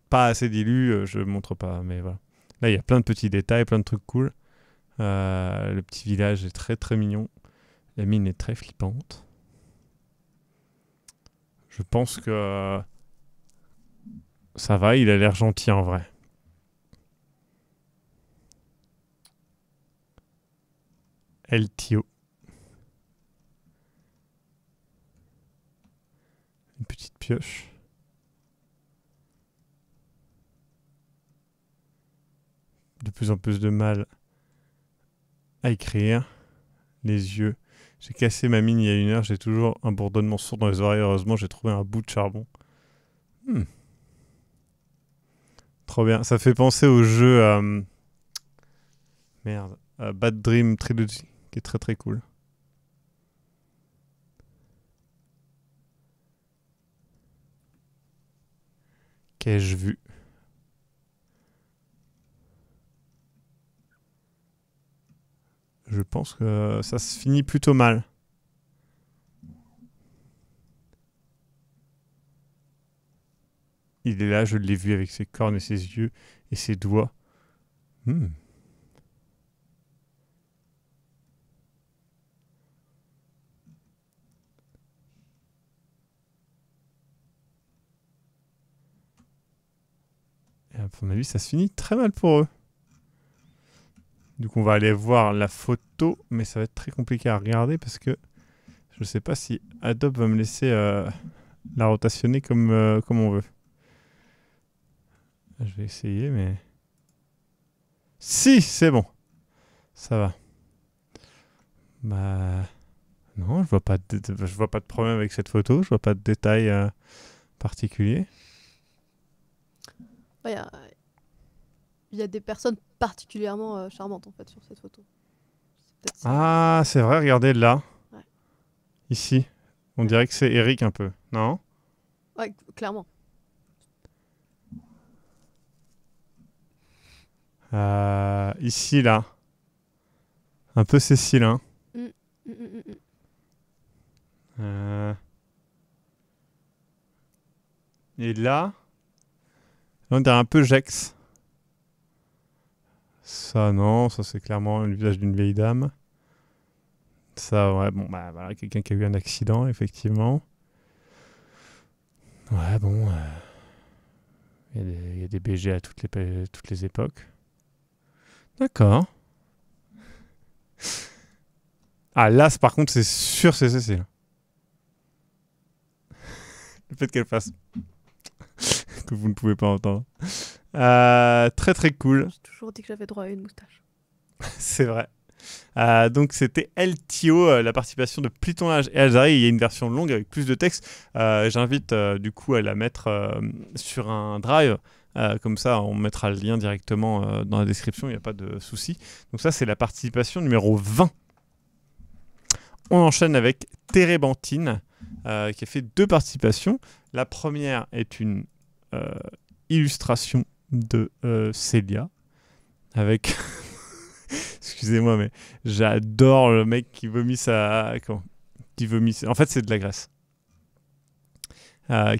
pas assez d'illus, je montre pas. Mais voilà, là il y a plein de petits détails, plein de trucs cool. Le petit village est très très mignon. La mine est très flippante. Je pense que ça va, il a l'air gentil en vrai. El Tio. Une petite pioche. De plus en plus de mal à écrire. Les yeux. J'ai cassé ma mine il y a 1 heure, j'ai toujours un bourdonnement sourd dans les oreilles. Heureusement, j'ai trouvé un bout de charbon. Trop bien. Ça fait penser au jeu Bad Dream Trilogy, qui est très très cool. Qu'ai-je vu? Je pense que ça se finit plutôt mal. Il est là, je l'ai vu avec ses cornes et ses yeux et ses doigts. Et à mon avis, ça se finit très mal pour eux. Donc on va aller voir la photo, mais ça va être très compliqué à regarder parce que je ne sais pas si Adobe va me laisser la rotationner comme on veut. Je vais essayer, mais... Si, c'est bon. Ça va. Non, je vois pas de problème avec cette photo. Je vois pas de détails particulier. Il y a des personnes particulièrement charmantes en fait sur cette photo. Ah, c'est vrai, regardez là. Ouais. Ici. On dirait que c'est Eric un peu, non? Ouais, clairement. Ici, là. Un peu Cécile, hein. Et là, on dirait un peu Jex. Ça, non, ça c'est clairement le visage d'une vieille dame. Ça, ouais, bon, bah voilà, quelqu'un qui a eu un accident, effectivement. Ouais, bon, il y a des BG à toutes les époques. D'accord. Ah, là, par contre, c'est sûr, c'est Cécile. Le fait qu'elle fasse que vous ne pouvez pas entendre. Très très cool. J'ai toujours dit que j'avais droit à une moustache. C'est vrai. Donc c'était LTO, la participation de Plitonage et Alzari. Il y a une version longue avec plus de texte. J'invite du coup à la mettre sur un drive. Comme ça, on mettra le lien directement dans la description. Il n'y a pas de souci. Donc ça, c'est la participation numéro 20. On enchaîne avec Térébenthine qui a fait 2 participations. La première est une illustration de Célia avec... Excusez-moi, mais j'adore le mec qui vomit sa... Qui vomit... En fait, c'est de la graisse.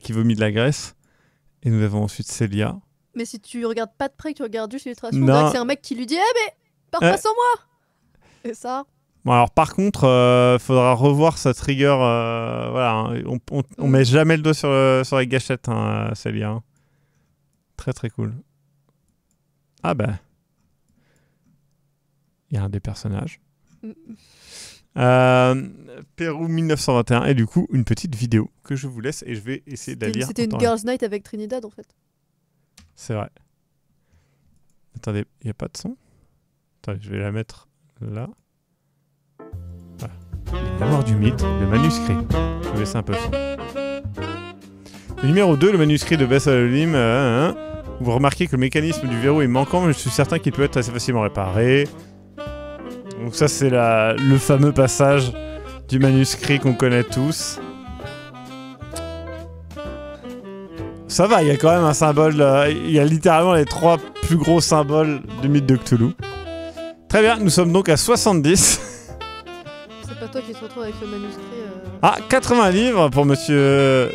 Qui vomit de la graisse. Et nous avons ensuite Célia. Mais si tu regardes pas de près, que tu regardes juste l'illustration, on dirait que c'est un mec qui lui dit « Eh mais, pars pas sans moi !» Et ça... Bon, alors par contre, faudra revoir sa trigger. Voilà, hein, on met jamais le doigt sur les gâchettes, hein, Célia. Hein. Très très cool. Ah bah... Il y a un des personnages. Pérou 1921. Et du coup, une petite vidéo que je vous laisse et je vais essayer de la lire. C'était une Girls' Night avec Trinidad, en fait. C'est vrai. Attendez, il n'y a pas de son? Attendez, je vais la mettre là. Voilà. L'amour du mythe, le manuscrit. Je vais laisser un peu le son. Le numéro 2, le manuscrit de Bess Alolim. Vous remarquez que le mécanisme du verrou est manquant, mais je suis certain qu'il peut être assez facilement réparé. Donc ça, c'est le fameux passage du manuscrit qu'on connaît tous. Ça va, il y a quand même un symbole. Il y a littéralement les 3 plus gros symboles du mythe de Cthulhu. Très bien, nous sommes donc à 70. C'est pas toi qui se retrouve avec le manuscrit. Ah, 80 livres pour monsieur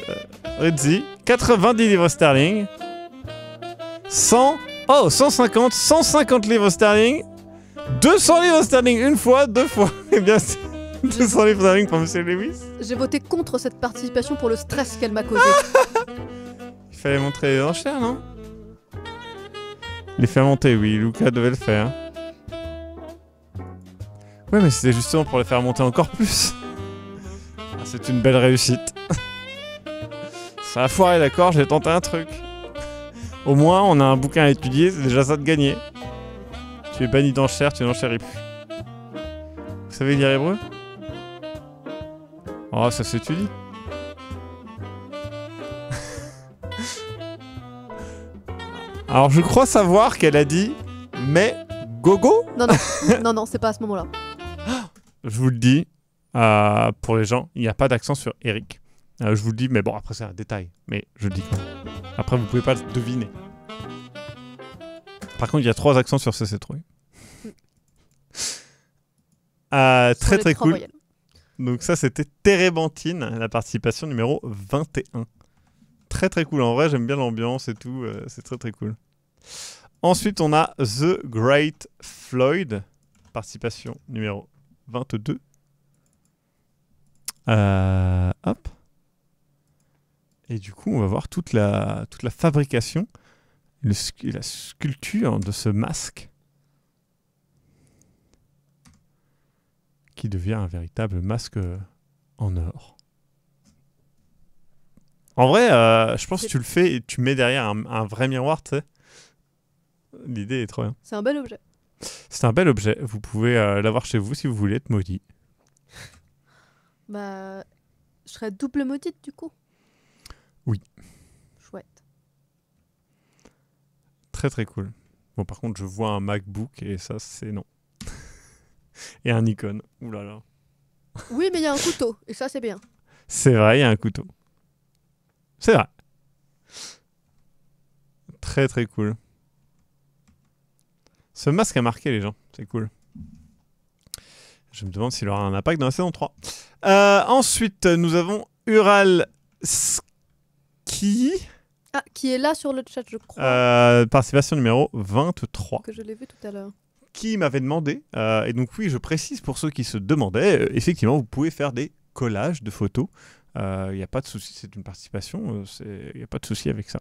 Rizzi. 90 livres sterling. 150 livres sterling. 200 livres sterling une fois, 2 fois. Eh bien, c'est 200 livres sterling pour monsieur Lewis. J'ai voté contre cette participation pour le stress qu'elle m'a causé. Il fallait montrer les enchères, non? Les faire monter, oui. Luca devait le faire. Ouais, mais c'était justement pour les faire monter encore plus. Ah, c'est une belle réussite. Ça a foiré, d'accord, j'ai tenté un truc. Au moins, on a un bouquin à étudier, c'est déjà ça de gagner. Tu es banni d'enchères, tu n'enchéris plus. Vous savez lire hébreu? Oh, ça s'étudie. Alors, je crois savoir qu'elle a dit « mais gogo ». Non, c'est pas à ce moment-là. Je vous le dis, pour les gens, il n'y a pas d'accent sur Eric. Je vous le dis, mais bon, après c'est un détail. Mais je le dis quand même. Après, vous pouvez pas le deviner. Par contre, il y a 3 accents sur CC3. Très très cool. Voyelles. Donc ça, c'était Térébenthine, la participation numéro 21. Très très cool. En vrai, j'aime bien l'ambiance et tout. C'est très très cool. Ensuite, on a The Great Floyd, participation numéro 22. Hop. Et du coup, on va voir toute la fabrication, la sculpture de ce masque qui devient un véritable masque en or. En vrai, je pense que tu le fais et tu mets derrière un vrai miroir, tu sais. L'idée est trop bien. C'est un bel objet. C'est un bel objet. Vous pouvez l'avoir chez vous si vous voulez être maudit. Bah, je serais double maudite du coup. Oui. Très très cool. Bon, par contre, je vois un MacBook et ça, c'est non. Et un Nikon. Ouh là là. Oui, mais il y a un couteau, et ça, c'est bien. C'est vrai, il y a un couteau. C'est vrai. Très très cool. Ce masque a marqué les gens, c'est cool. Je me demande s'il aura un impact dans la saison 3. Ensuite, nous avons Ural Ski. Ah, qui est là sur le chat, je crois. Participation numéro 23. Que je l'ai vu tout à l'heure. Qui m'avait demandé, et donc oui, je précise pour ceux qui se demandaient, effectivement, vous pouvez faire des collages de photos. Il n'y a pas de souci, c'est une participation, il n'y a pas de souci avec ça.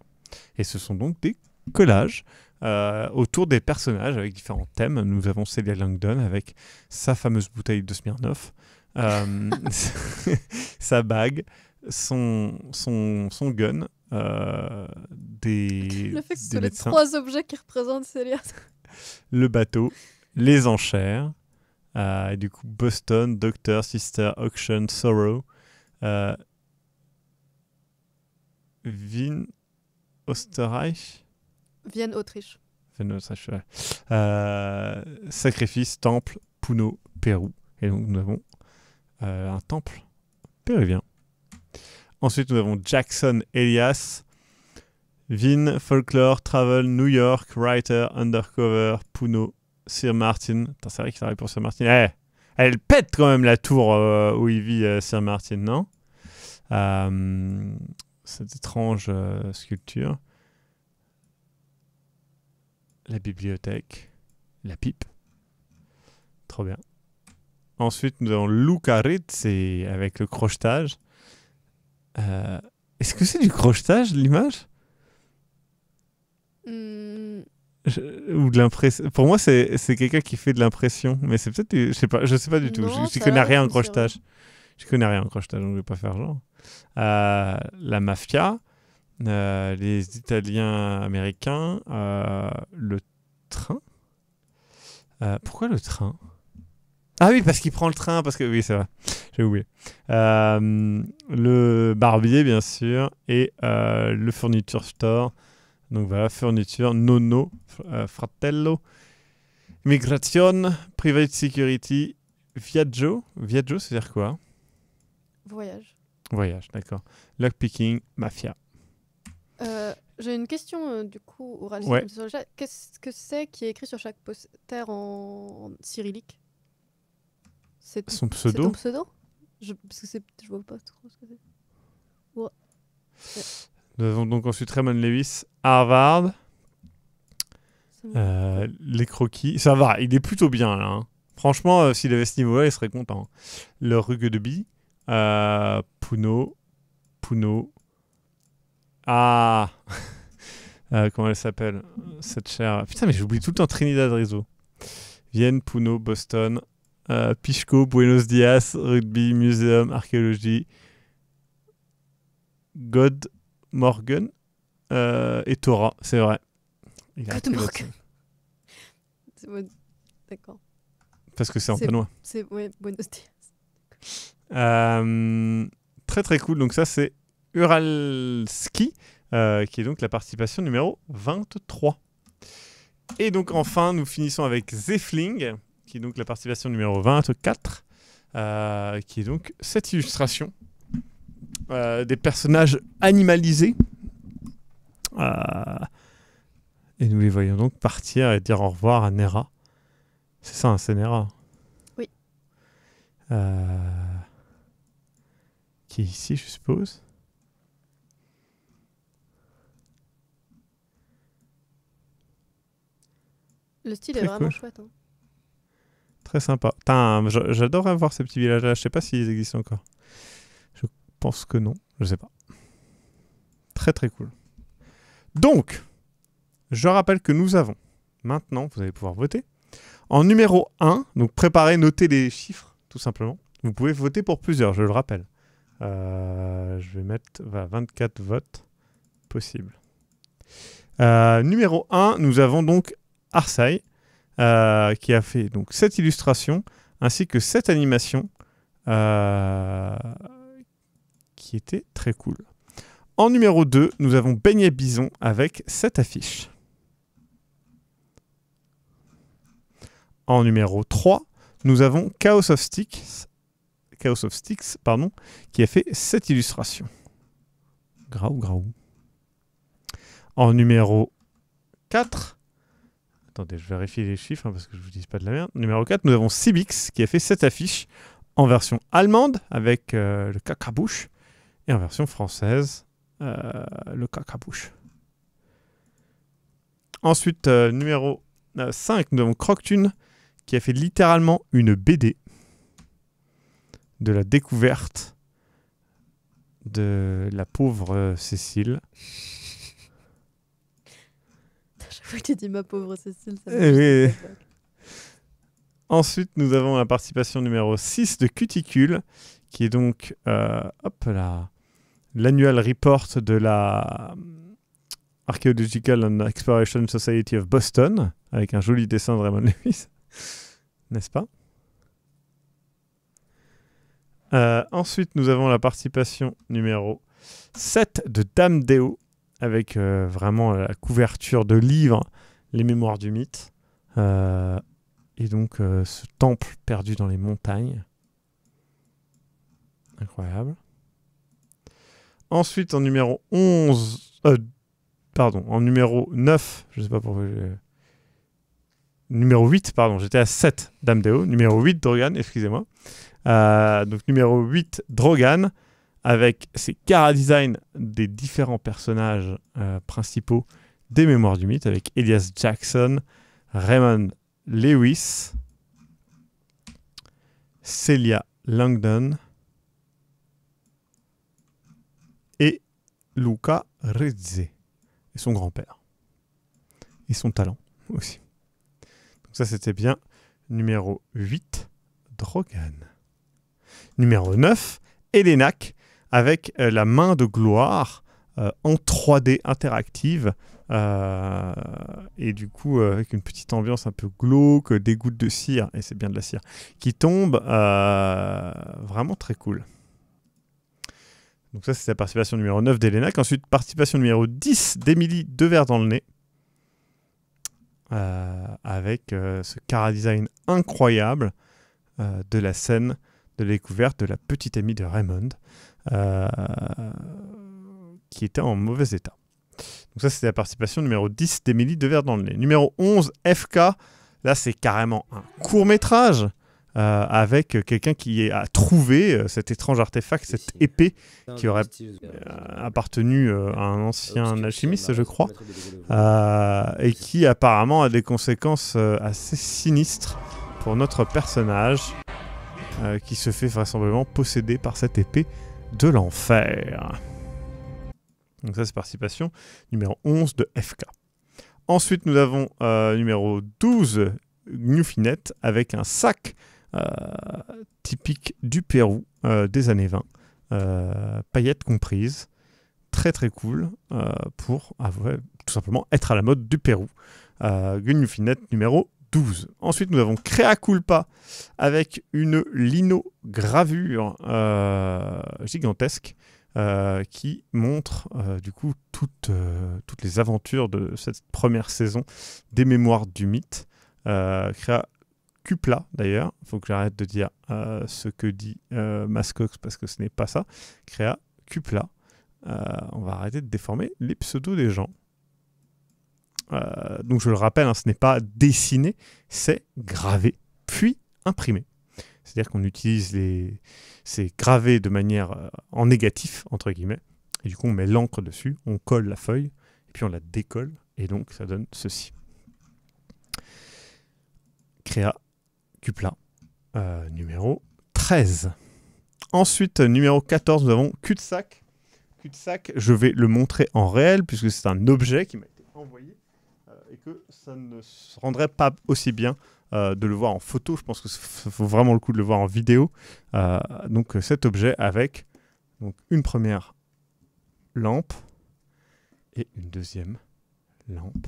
Et ce sont donc des collages autour des personnages avec différents thèmes. Nous avons Celia Langdon avec sa fameuse bouteille de Smirnoff, sa bague, son gun, Le fait que ce soit les médecins, 3 objets qui représentent Célia. le bateau, les enchères, et du coup Boston, Doctor, Sister, Auction, Sorrow, Wien, Österreich, Vienne, Autriche. Sacrifice, temple, Puno, Pérou. Et donc nous avons un temple péruvien. Ensuite nous avons Jackson, Elias, Vin, Folklore, Travel, New York, Writer, Undercover, Puno, Sir Martin. C'est vrai qu'il travaille pour Sir Martin. Elle pète quand même la tour où il vit, Sir Martin, non? Cette étrange sculpture. La bibliothèque. La pipe. Trop bien. Ensuite, nous avons Luca Rizzi avec le crochetage. Est-ce que c'est du crochetage, l'image? Hmm. Ou de l'impression. Pour moi, c'est quelqu'un qui fait de l'impression. Mais c'est peut-être... Je sais pas du tout. Non, Je ça connais a l'air rien en de fonctionner. crochetage. Je connais rien en crochetage, donc je vais pas faire genre. La mafia. Les Italiens américains. Le train. Pourquoi le train? Ah oui, parce qu'il prend le train, parce que... Oui, c'est vrai, j'ai oublié. Le barbier, bien sûr, et le furniture store. Donc voilà, fourniture, Nono, Fratello, Migration, Private Security, Viaggio. Viaggio, c'est-à-dire quoi? Voyage. Voyage, d'accord. Lockpicking, Mafia. J'ai une question, du coup, Oral. Ouais. Sur le chat. Qu'est-ce que c'est qui est écrit sur chaque poster en cyrillique? C'est Son c'est pseudo? ton pseudo? Parce que je vois pas trop ce que c'est. Nous avons donc ensuite Raymond Lewis, Harvard, les croquis. Ça va, il est plutôt bien là. Hein. Franchement, s'il avait ce niveau-là, il serait content. Le rugue de bille, Puno. Ah comment elle s'appelle cette chère? Putain, mais j'oublie tout le temps Trinidad Rizzo. Vienne, Puno, Boston, Pichco, Buenos Dias, Rugby, Museum, Archéologie, God Morgan et Torah, c'est vrai. Il a God Morgan. D'accord. Parce que c'est en panois. C'est Buenos Dias. Très très cool. Donc ça c'est Uralski qui est donc la participation numéro 23. Et donc enfin nous finissons avec Zefling qui est donc la participation numéro 24 qui est donc cette illustration des personnages animalisés. Et nous les voyons donc partir et dire au revoir à Nera. C'est ça, hein, c'est Nera. Oui. Qui est ici, je suppose. Le style Très est vraiment cool. chouette. Hein. Très sympa. J'adorerais voir ces petits villages-là. Je sais pas s'ils existent encore. Je pense que non. Je sais pas. Très très cool. Donc, je rappelle que nous avons, maintenant, vous allez pouvoir voter. En numéro 1, donc préparez, notez les chiffres, tout simplement. Vous pouvez voter pour plusieurs, je le rappelle. Je vais mettre 24 votes possibles. Numéro 1, nous avons donc Arsai, qui a fait donc cette illustration, ainsi que cette animation, qui était très cool. En numéro 2, nous avons Beignet Bison avec cette affiche. En numéro 3, nous avons Chaos of Sticks, qui a fait cette illustration. Graou. En numéro 4, attendez, je vérifie les chiffres parce que je ne vous dis pas de la merde. Numéro 4, nous avons Cibix qui a fait cette affiche en version allemande avec le caca-bouche et en version française le caca-bouche. Ensuite, numéro 5, nous avons Croctune qui a fait littéralement une BD de la découverte de la pauvre Cécile. Chaque fois que tu dis ma pauvre Cécile, ça me Ensuite, nous avons la participation numéro 6 de Cuticule, qui est donc l'annual report de la Archaeological and Exploration Society of Boston, avec un joli dessin de Raymond Lewis, n'est-ce pas? Ensuite, nous avons la participation numéro 7 de Dame Déo, avec vraiment la couverture de livre, Les Mémoires du Mythe, et donc ce temple perdu dans les montagnes. Incroyable. Ensuite, en numéro 9, je sais pas pourquoi numéro 8, pardon, j'étais à 7, Dame Déo. Numéro 8, Drogan, excusez-moi. Donc numéro 8, Drogan, avec ses chara-design des différents personnages principaux des Mémoires du Mythe, avec Elias Jackson, Raymond Lewis, Celia Langdon et Luca Rezze, et son grand-père. Et son talent aussi. Donc ça, c'était bien numéro 8, Drogan. Numéro 9, Elenak, avec la main de gloire en 3D interactive, et du coup avec une petite ambiance un peu glauque, des gouttes de cire, et c'est bien de la cire, qui tombe, vraiment très cool. Donc ça, c'est la participation numéro 9 d'Elenak. Ensuite, participation numéro 10 d'Émilie Devers dans le nez, avec ce chara-design incroyable de la scène de la découverte de la petite amie de Raymond, qui était en mauvais état. Donc ça, c'était la participation numéro 10 d'Émilie Devers dans le nez. Numéro 11, FK. Là, c'est carrément un court-métrage avec quelqu'un qui a trouvé cet étrange artefact, cette épée qui aurait appartenu à un ancien alchimiste, je crois, et qui apparemment a des conséquences assez sinistres pour notre personnage, qui se fait vraisemblablement posséder par cette épée de l'enfer. Donc ça, c'est participation numéro 11 de FK. Ensuite, nous avons numéro 12, Gnufinet, avec un sac typique du Pérou des années 20, paillettes comprises. Très très cool pour tout simplement être à la mode du Pérou. Gnufinet numéro 12. Ensuite, nous avons Créa Culpa avec une linogravure gigantesque qui montre du coup toutes les aventures de cette première saison des Mémoires du Mythe. Créa Cupla, d'ailleurs, il faut que j'arrête de dire ce que dit Mascox parce que ce n'est pas ça. Créa Cupla. On va arrêter de déformer les pseudos des gens. Donc je le rappelle, ce n'est pas dessiné, c'est gravé, puis imprimé. C'est-à-dire qu'on utilise c'est gravé de manière en négatif, entre guillemets, et du coup on met l'encre dessus, on colle la feuille, et puis on la décolle, et donc ça donne ceci. Créa Cupla, numéro 13. Ensuite, numéro 14, nous avons Cul-de-sac. Cul-de-sac, je vais le montrer en réel, puisque c'est un objet qui m'a été envoyé, et que ça ne se rendrait pas aussi bien de le voir en photo. Je pense que ça vaut vraiment le coup de le voir en vidéo. Donc cet objet avec une première lampe et une deuxième lampe.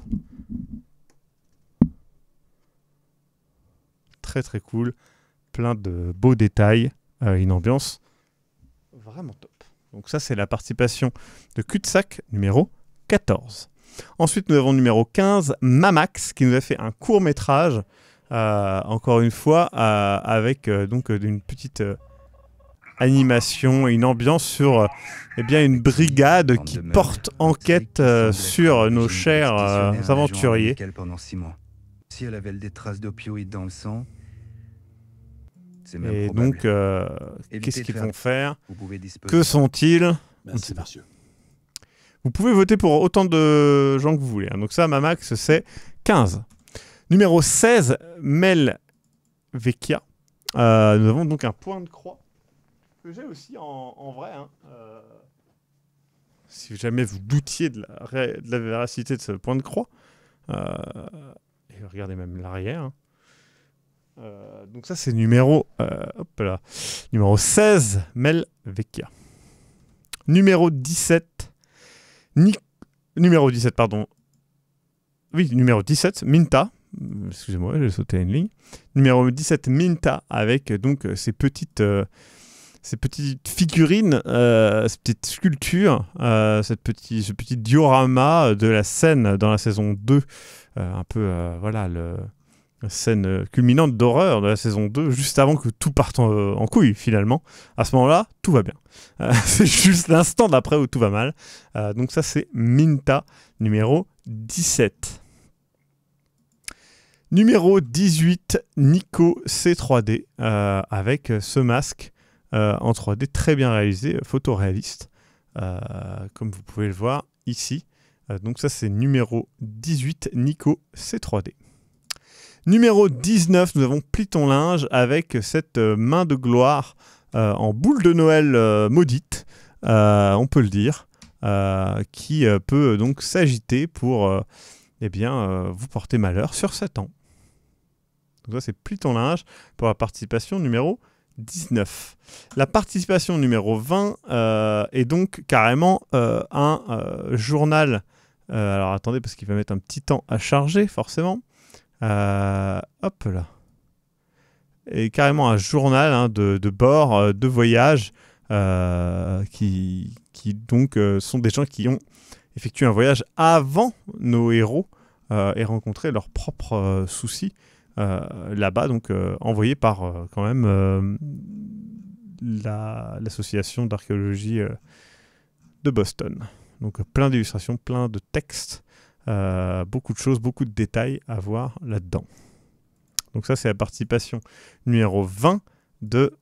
Très très cool, plein de beaux détails, une ambiance vraiment top. Donc ça, c'est la participation de Cul-de-sac numéro 14. Ensuite, nous avons numéro 15, Mamax, qui nous a fait un court-métrage encore une fois, avec donc une petite animation et une ambiance sur une brigade qui porte enquête sur nos chers aventuriers. Pendant 6 mois. Si elle avait des traces d'opioïdes dans le sang, c'est même Et probable. donc, qu'est-ce qu'ils vont faire? Vous pouvez disposer. Que sont-ils? On ne Merci, sait pas. monsieur. Vous pouvez voter pour autant de gens que vous voulez. Donc ça, ma max, c'est 15. Numéro 16, Mel Vecchia. Nous avons donc un point de croix que j'ai aussi en vrai. Si jamais vous doutiez de la véracité de ce point de croix. Et regardez même l'arrière. Donc ça, c'est numéro 16, Mel Vecchia. Numéro 17, numéro 17, Minta. Excusez-moi, j'ai sauté une ligne. Numéro 17, Minta, avec donc ces petites figurines, ces petites sculptures, ce petit diorama de la scène dans la saison 2. La scène culminante d'horreur de la saison 2, juste avant que tout parte en couille, finalement. À ce moment-là, tout va bien. C'est juste l'instant d'après où tout va mal. Donc ça, c'est Minta, numéro 17. Numéro 18, Nico C3D, avec ce masque en 3D très bien réalisé, photoréaliste, comme vous pouvez le voir ici. Donc ça, c'est numéro 18, Nico C3D. Numéro 19, nous avons Pliton Linge avec cette main de gloire en boule de Noël maudite, on peut le dire, qui peut donc s'agiter pour vous porter malheur sur 7 ans. Donc ça, c'est Pliton Linge pour la participation numéro 19. La participation numéro 20 est donc carrément un journal. Alors attendez, parce qu'il va mettre un petit temps à charger, forcément. Hop là. Et carrément un journal de bord, de voyage, qui donc sont des gens qui ont effectué un voyage avant nos héros et rencontré leurs propres soucis là-bas, donc envoyés par quand même l'association d'archéologie de Boston. Donc plein d'illustrations, plein de textes. Beaucoup de choses, beaucoup de détails à voir là-dedans. Donc ça, c'est la participation numéro 20 de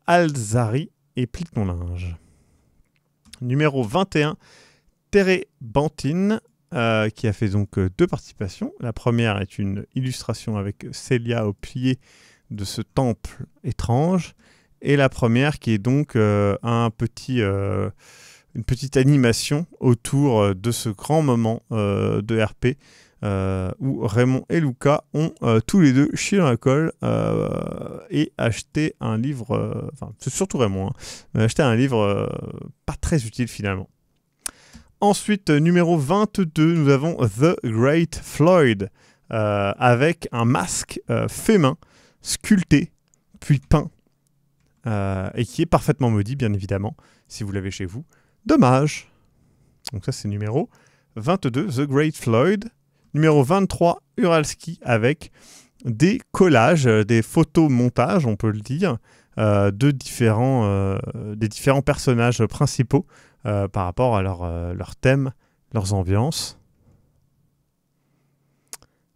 Alzari et Pliton Linge. Numéro 21, Terre Bantine, qui a fait donc 2 participations. La première est une illustration avec Célia au pied de ce temple étrange. Et la première qui est donc une petite animation autour de ce grand moment de RP où Raymond et Luca ont tous les deux chié dans la colle et acheté un livre, c'est surtout Raymond, mais acheté un livre pas très utile finalement. Ensuite, numéro 22, nous avons The Great Floyd avec un masque fait main, sculpté, puis peint, et qui est parfaitement maudit, bien évidemment, si vous l'avez chez vous. Dommage. Donc ça, c'est numéro 22, The Great Floyd. Numéro 23, Uralski, avec des collages, des photomontages, on peut le dire, des différents personnages principaux par rapport à leur thème, leurs ambiances.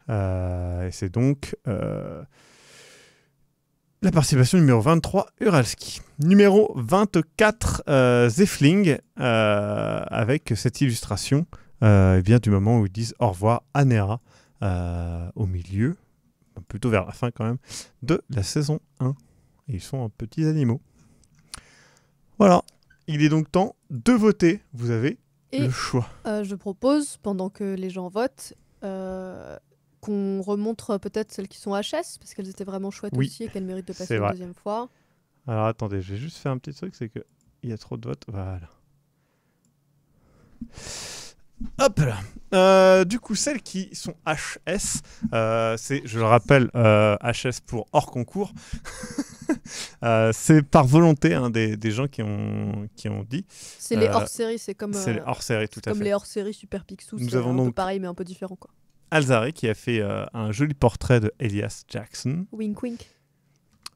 Et c'est donc la participation numéro 23, Uralski. Numéro 24, Zefling, avec cette illustration du moment où ils disent au revoir à Nera, au milieu, plutôt vers la fin quand même, de la saison 1. Et ils sont en petits animaux. Voilà, il est donc temps de voter. Vous avez le choix. Je propose, pendant que les gens votent, qu'on remontre peut-être celles qui sont HS, parce qu'elles étaient vraiment chouettes aussi et qu'elles méritent de passer une deuxième fois. Alors attendez, je vais juste faire un petit truc, c'est qu'il y a trop de votes. Voilà. Hop là. Du coup, celles qui sont HS, c'est, je le rappelle, HS pour hors concours. C'est par volonté des gens qui ont dit. C'est les hors-séries, c'est comme les hors-séries, tout à fait. Comme les hors-séries Super Picsou, Nous c'est avons un donc peu pareil mais un peu différent, quoi. Alzaré qui a fait un joli portrait de Elias Jackson. Wink wink.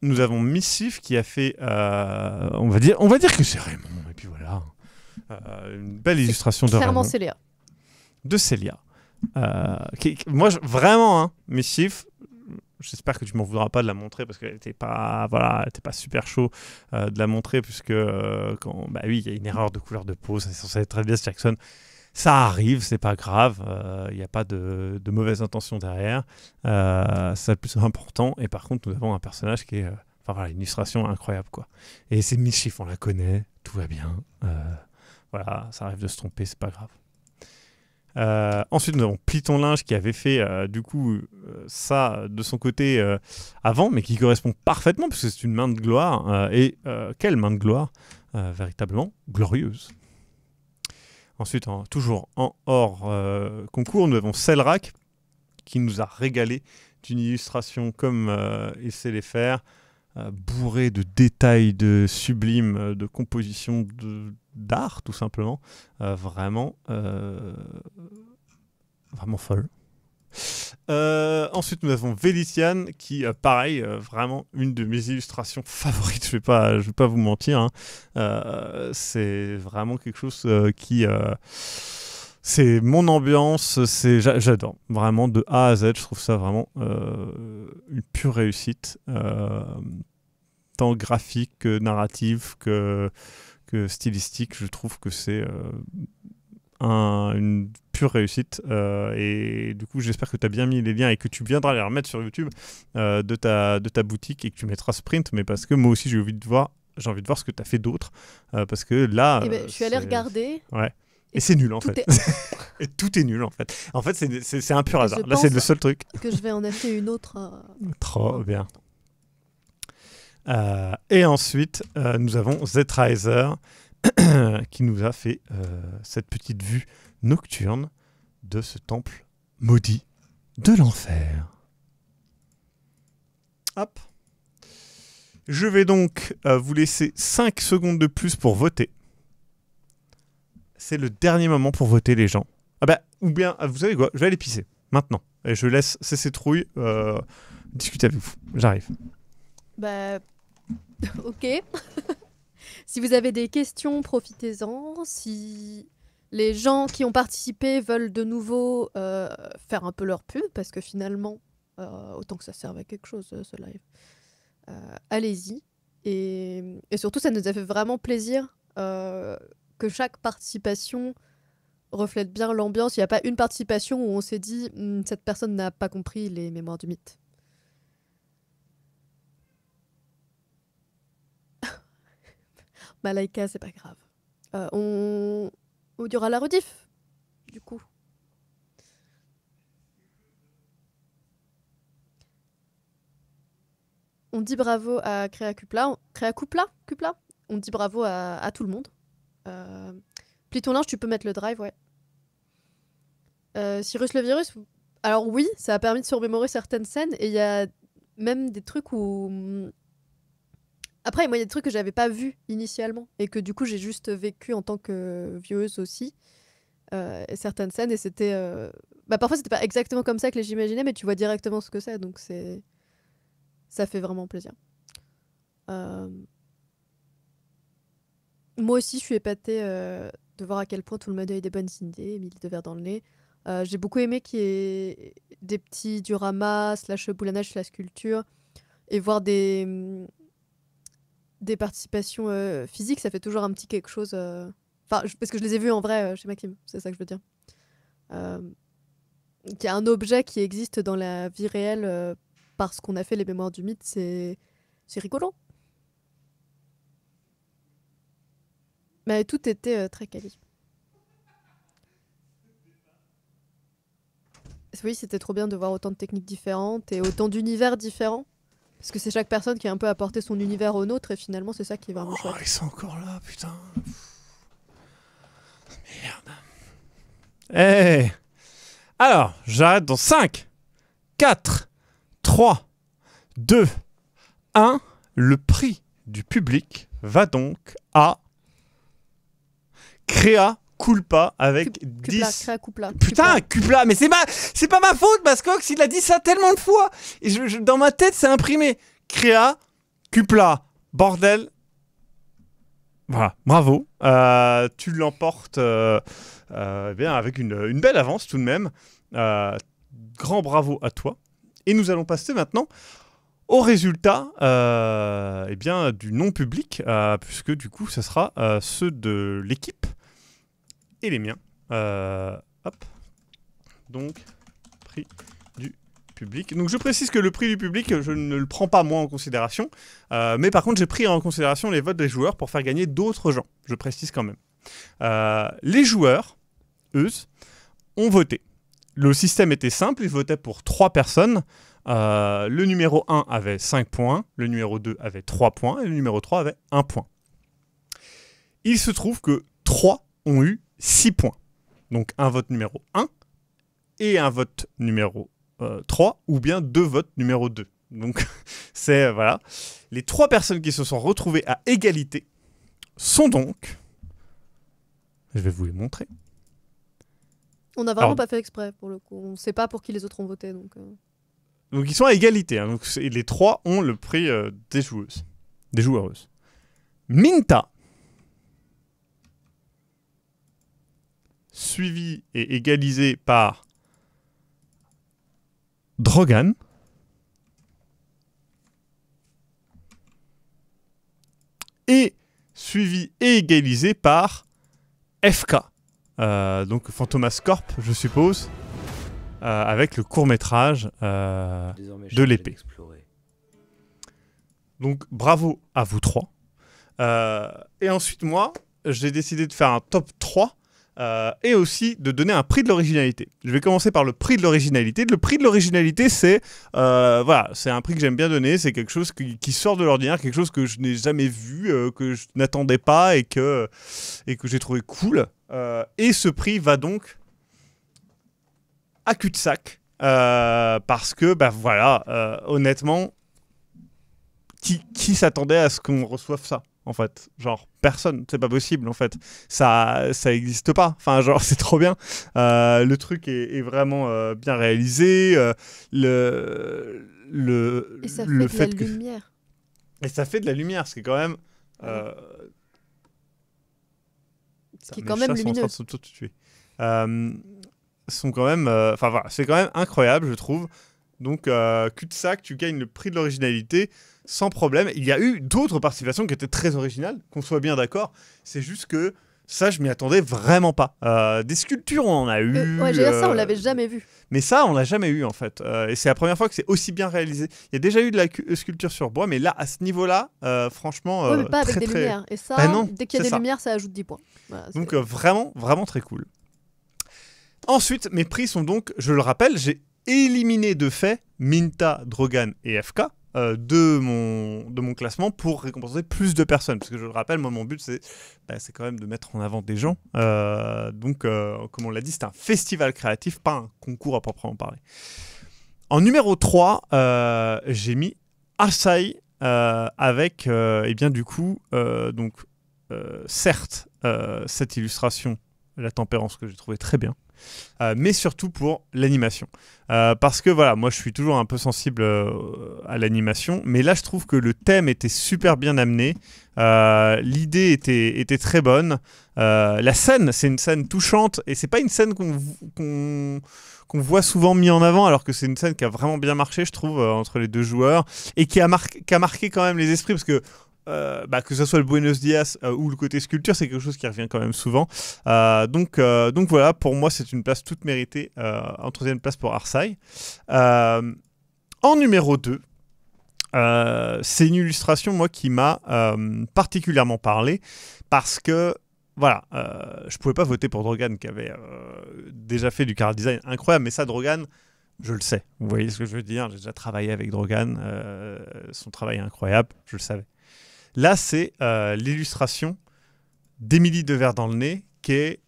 Nous avons Missif qui a fait, on va dire que c'est Raymond, et puis voilà, une belle illustration de Clairement, Raymond. c'est Léa. De Célia. Moi, vraiment, hein, Missif, j'espère que tu m'en voudras pas de la montrer parce qu'elle n'était pas, pas super chaud de la montrer puisque, oui, il y a une erreur de couleur de peau, c'est censé être Elias Jackson. Ça arrive, c'est pas grave, il n'y a pas de mauvaise intention derrière. C'est le plus important. Et par contre, nous avons un personnage qui est... une illustration incroyable, quoi. Et c'est Missif, on la connaît, tout va bien. Voilà, ça arrive de se tromper, c'est pas grave. Ensuite, nous avons Plie ton linge qui avait fait, ça de son côté avant, mais qui correspond parfaitement, parce que c'est une main de gloire. Quelle main de gloire, véritablement glorieuse. Ensuite, toujours en hors concours, nous avons Selrak qui nous a régalé d'une illustration comme il sait les faire, bourré de détails, de sublimes, de composition d'art tout simplement, vraiment folle. Ensuite, nous avons Vélitiane qui, pareil, vraiment une de mes illustrations favorites. Je vais pas vous mentir. Hein. C'est vraiment quelque chose qui, c'est mon ambiance. J'adore vraiment de A à Z. Je trouve ça vraiment une pure réussite, tant graphique que narrative que stylistique. Je trouve que c'est une pure réussite et du coup j'espère que tu as bien mis les liens et que tu viendras les remettre sur YouTube de ta boutique et que tu mettras Sprint, mais parce que moi aussi j'ai envie de voir ce que tu as fait d'autre parce que là je suis allée regarder et c'est nul en fait. Et tout est nul en fait. En fait c'est un pur hasard. Là c'est le seul truc que je vais en acheter une autre trop bien. Et ensuite nous avons Z-Riser qui nous a fait cette petite vue nocturne de ce temple maudit de l'enfer. Hop. Je vais donc vous laisser 5 secondes de plus pour voter. C'est le dernier moment pour voter, les gens. Ou bien, vous savez quoi, je vais aller pisser maintenant. Et je laisse CC Trouille discuter avec vous. J'arrive. Ok. Si vous avez des questions, profitez-en. Si les gens qui ont participé veulent de nouveau faire un peu leur pub, parce que finalement, autant que ça serve à quelque chose, ce live, allez-y. Et surtout, ça nous a fait vraiment plaisir que chaque participation reflète bien l'ambiance. Il n'y a pas une participation où on s'est dit cette personne n'a pas compris les mémoires du mythe. Malaika, c'est pas grave. On y aura la rediff, du coup. On dit bravo à Créacupla. On dit bravo à tout le monde. Plie ton linge, tu peux mettre le drive, ouais. Cyrus le virus. Alors oui, ça a permis de surmémorer certaines scènes et il y a même des trucs où... Après, moi, il y a des trucs que j'avais pas vus initialement et que du coup, j'ai juste vécu en tant que vieweuse aussi. Certaines scènes et c'était... parfois, c'était pas exactement comme ça que j'imaginais, mais tu vois directement ce que c'est, donc c'est... Ça fait vraiment plaisir. Moi aussi, je suis épatée de voir à quel point tout le monde a eu des bonnes idées, mis de verre dans le nez. J'ai beaucoup aimé qu'il y ait des petits dioramas, / boule à neige, / sculpture, et voir des participations physiques, ça fait toujours un petit quelque chose. Parce que je les ai vus en vrai chez Maxime, c'est ça que je veux dire. Qu'il y a un objet qui existe dans la vie réelle parce qu'on a fait les mémoires du mythe, c'est rigolo. Mais tout était très quali. Oui, c'était trop bien de voir autant de techniques différentes et autant d'univers différents. Parce que c'est chaque personne qui a un peu apporté son univers au nôtre et finalement c'est ça qui est vraiment chouette. Ils sont encore là, putain. Merde. Hey. Alors, j'arrête dans 5, 4, 3, 2, 1. Le prix du public va donc à Créa culpa avec 10... Cupla. Putain, Cupla, mais c'est pas ma faute, Mascox, il a dit ça tellement de fois. Et dans ma tête, c'est imprimé. Créa, Cupla, bordel. Voilà, bravo. Tu l'emportes bien avec une belle avance tout de même. Grand bravo à toi. Et nous allons passer maintenant au résultat eh bien, du non public, puisque du coup, ce sera ceux de l'équipe et les miens. Hop. Donc, prix du public. Donc, je précise que le prix du public, je ne le prends pas moi en considération, mais par contre, j'ai pris en considération les votes des joueurs pour faire gagner d'autres gens. Je précise quand même. Les joueurs, eux, ont voté. Le système était simple, ils votaient pour 3 personnes. Le numéro 1 avait 5 points, le numéro 2 avait 3 points et le numéro 3 avait 1 point. Il se trouve que 3 ont eu 6 points. Donc un vote numéro 1 et un vote numéro 3 ou bien 2 votes numéro 2. Donc c'est voilà. Les 3 personnes qui se sont retrouvées à égalité sont donc... Je vais vous les montrer. On n'a vraiment pas fait exprès pour le coup. On ne sait pas pour qui les autres ont voté. Donc ils sont à égalité. Hein. Donc, les 3 ont le prix des joueuses. Des joueuses. Minta. Suivi et égalisé par Drogan. Et suivi et égalisé par FK. Donc Fantomas Corp, je suppose, avec le court-métrage de l'épée. Donc bravo à vous 3. Et ensuite, moi, j'ai décidé de faire un top 3 et aussi de donner un prix de l'originalité. Je vais commencer par le prix de l'originalité. Le prix de l'originalité, c'est voilà, c'est un prix que j'aime bien donner. C'est quelque chose qui sort de l'ordinaire, quelque chose que je n'ai jamais vu, que je n'attendais pas et que j'ai trouvé cool. Et ce prix va donc à cul-de-sac parce que, bah voilà, honnêtement, qui s'attendait à ce qu'on reçoive ça, en fait? Genre, personne, c'est pas possible, en fait. Ça existe pas. Enfin, genre, c'est trop bien. Le truc est vraiment bien réalisé. Et ça fait de la lumière. Et ça fait de la lumière, ce qui est quand même... Ce qui est quand même lumineux. Sont quand même... Enfin, voilà, c'est quand même incroyable, je trouve. Donc, cul-de-sac, tu gagnes le prix de l'originalité sans problème. Il y a eu d'autres participations qui étaient très originales, qu'on soit bien d'accord. C'est juste que ça, je m'y attendais vraiment pas. Des sculptures, on en a eu. Ouais, j'ai dit ça, on l'avait jamais vu. Mais ça, on l'a jamais eu, en fait. Et c'est la première fois que c'est aussi bien réalisé. Il y a déjà eu de la sculpture sur bois, mais là, à ce niveau-là, franchement... ouais, mais pas avec très, des très... lumières. Et ça, bah non, dès qu'il y a des lumières, ça ajoute 10 points. Voilà, donc, vraiment, vraiment très cool. Ensuite, mes prix sont donc, je le rappelle, j'ai éliminé de fait Minta, Drogan et FK de mon classement pour récompenser plus de personnes. Parce que je le rappelle, moi, mon but, c'est quand même de mettre en avant des gens. Donc, comme on l'a dit, c'est un festival créatif, pas un concours à proprement parler. En numéro 3, j'ai mis Asai avec, eh bien, du coup, certes, cette illustration, la tempérance que j'ai trouvé très bien. Mais surtout pour l'animation. Parce que voilà, moi je suis toujours un peu sensible à l'animation, mais là je trouve que le thème était super bien amené, l'idée était très bonne, la scène, c'est une scène touchante, et c'est pas une scène qu'on voit souvent mis en avant, alors que c'est une scène qui a vraiment bien marché, je trouve, entre les deux joueurs, et qui a marqué quand même les esprits, parce que que ce soit le Buenos Dias ou le côté sculpture, c'est quelque chose qui revient quand même souvent. Donc voilà, pour moi, c'est une place toute méritée. En troisième place pour Arsai. En numéro 2, c'est une illustration, moi, qui m'a particulièrement parlé, parce que voilà, je pouvais pas voter pour Drogan, qui avait déjà fait du chara design incroyable, mais ça, Drogan, je le sais. Vous voyez ce que je veux dire? J'ai déjà travaillé avec Drogan, son travail est incroyable, je le savais. Là, c'est l'illustration d'Émilie Devers dans le nez qui est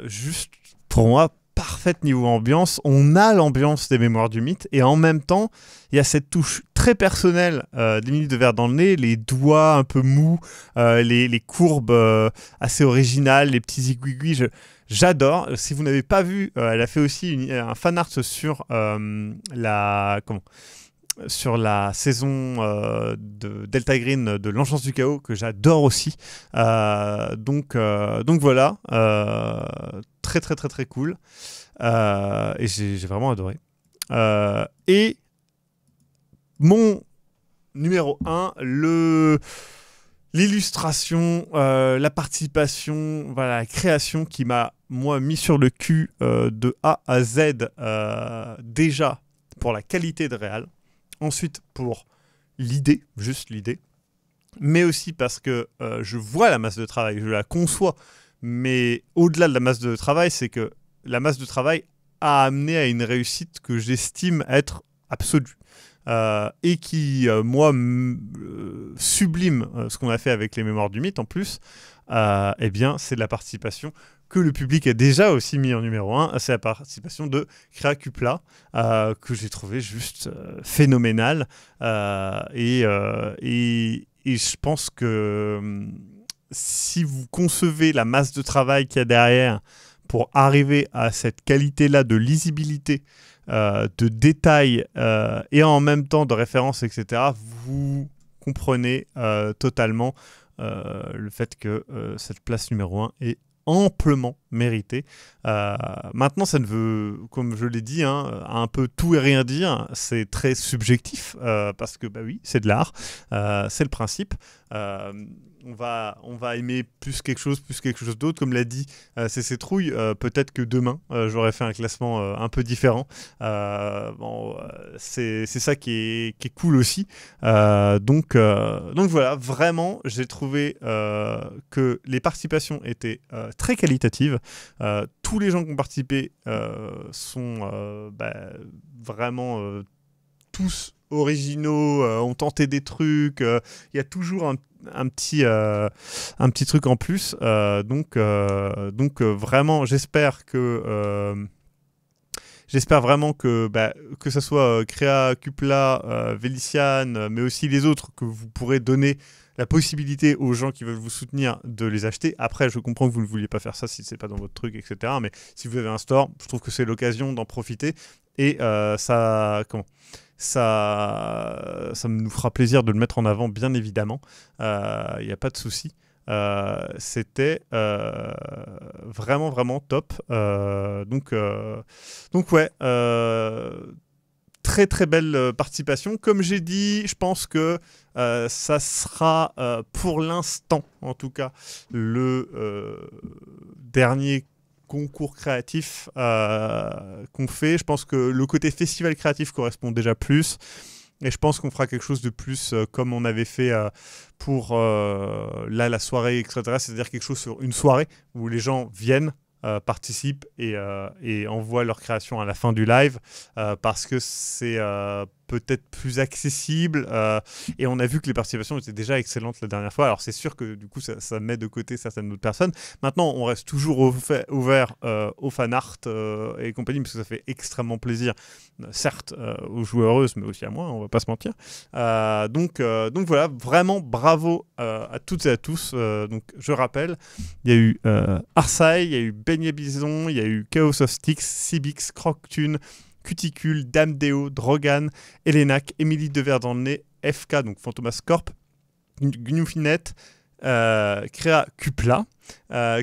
juste, pour moi, parfaite. parfaite niveau ambiance. On a l'ambiance des Mémoires du Mythe et en même temps, il y a cette touche très personnelle d'Émilie de Verre dans le nez, les doigts un peu mous, les courbes assez originales, les petits aiguilles. J'adore. Si vous n'avez pas vu, elle a fait aussi un fan art sur sur la saison de Delta Green de l'Enchance du Chaos que j'adore aussi. Donc voilà, très très très très cool. Et j'ai vraiment adoré. Et mon numéro 1, l'illustration, la participation, voilà, la création qui m'a, moi, mis sur le cul de A à Z, déjà pour la qualité de réal, ensuite pour l'idée, juste l'idée, mais aussi parce que je vois la masse de travail, je la conçois, mais au-delà de la masse de travail, c'est que la masse de travail a amené à une réussite que j'estime être absolue. Et qui, moi, sublime ce qu'on a fait avec les Mémoires du Mythe en plus, eh bien, c'est de la participation que le public a déjà aussi mis en numéro 1, c'est la participation de Créa Cupla, que j'ai trouvé juste phénoménale. Et je pense que si vous concevez la masse de travail qu'il y a derrière pour arriver à cette qualité-là de lisibilité, de détails et en même temps de références, etc., vous comprenez totalement le fait que cette place numéro 1 est amplement méritée. Maintenant, ça ne veut, comme je l'ai dit, un peu tout et rien dire. C'est très subjectif parce que, bah oui, c'est de l'art, c'est le principe. On va aimer plus quelque chose d'autre. Comme l'a dit CC Trouille, peut-être que demain, j'aurais fait un classement un peu différent. C'est ça qui est cool aussi. Donc voilà, vraiment, j'ai trouvé que les participations étaient très qualitatives. Tous les gens qui ont participé sont vraiment tous originaux, ont tenté des trucs. Il y a toujours un petit truc en plus. Donc vraiment, j'espère vraiment que ça soit Créa, Cupla, Véliciane, mais aussi les autres, que vous pourrez donner la possibilité aux gens qui veulent vous soutenir de les acheter. Après, je comprends que vous ne vouliez pas faire ça si c'est pas dans votre truc, etc. Mais si vous avez un store, je trouve que c'est l'occasion d'en profiter. Et ça nous fera plaisir de le mettre en avant, bien évidemment. Il n'y a pas de souci. C'était vraiment, vraiment top. Donc ouais, très, très belle participation. Comme j'ai dit, je pense que ça sera, pour l'instant, en tout cas, le dernier concours créatif qu'on fait. Je pense que le côté festival créatif correspond déjà plus. Et je pense qu'on fera quelque chose de plus comme on avait fait pour la soirée, etc. C'est-à-dire quelque chose sur une soirée où les gens viennent, participent et envoient leur création à la fin du live parce que c'est peut-être plus accessible et on a vu que les participations étaient déjà excellentes la dernière fois. Alors c'est sûr que du coup ça met de côté certaines autres personnes. Maintenant on reste toujours ouvert au fan art et compagnie parce que ça fait extrêmement plaisir, certes aux joueuses mais aussi à moi, on va pas se mentir. Donc voilà, vraiment bravo à toutes et à tous. Donc je rappelle, il y a eu Arsai, il y a eu Beignet Bison, il y a eu Chaos of Styx, Cibix, Croctune, Cuticule, Dame Deo, Drogan, Elenac, Émilie de Verre dans le nez, FK, donc Fantomas Corp, Gnoufinette, Créa Cupla,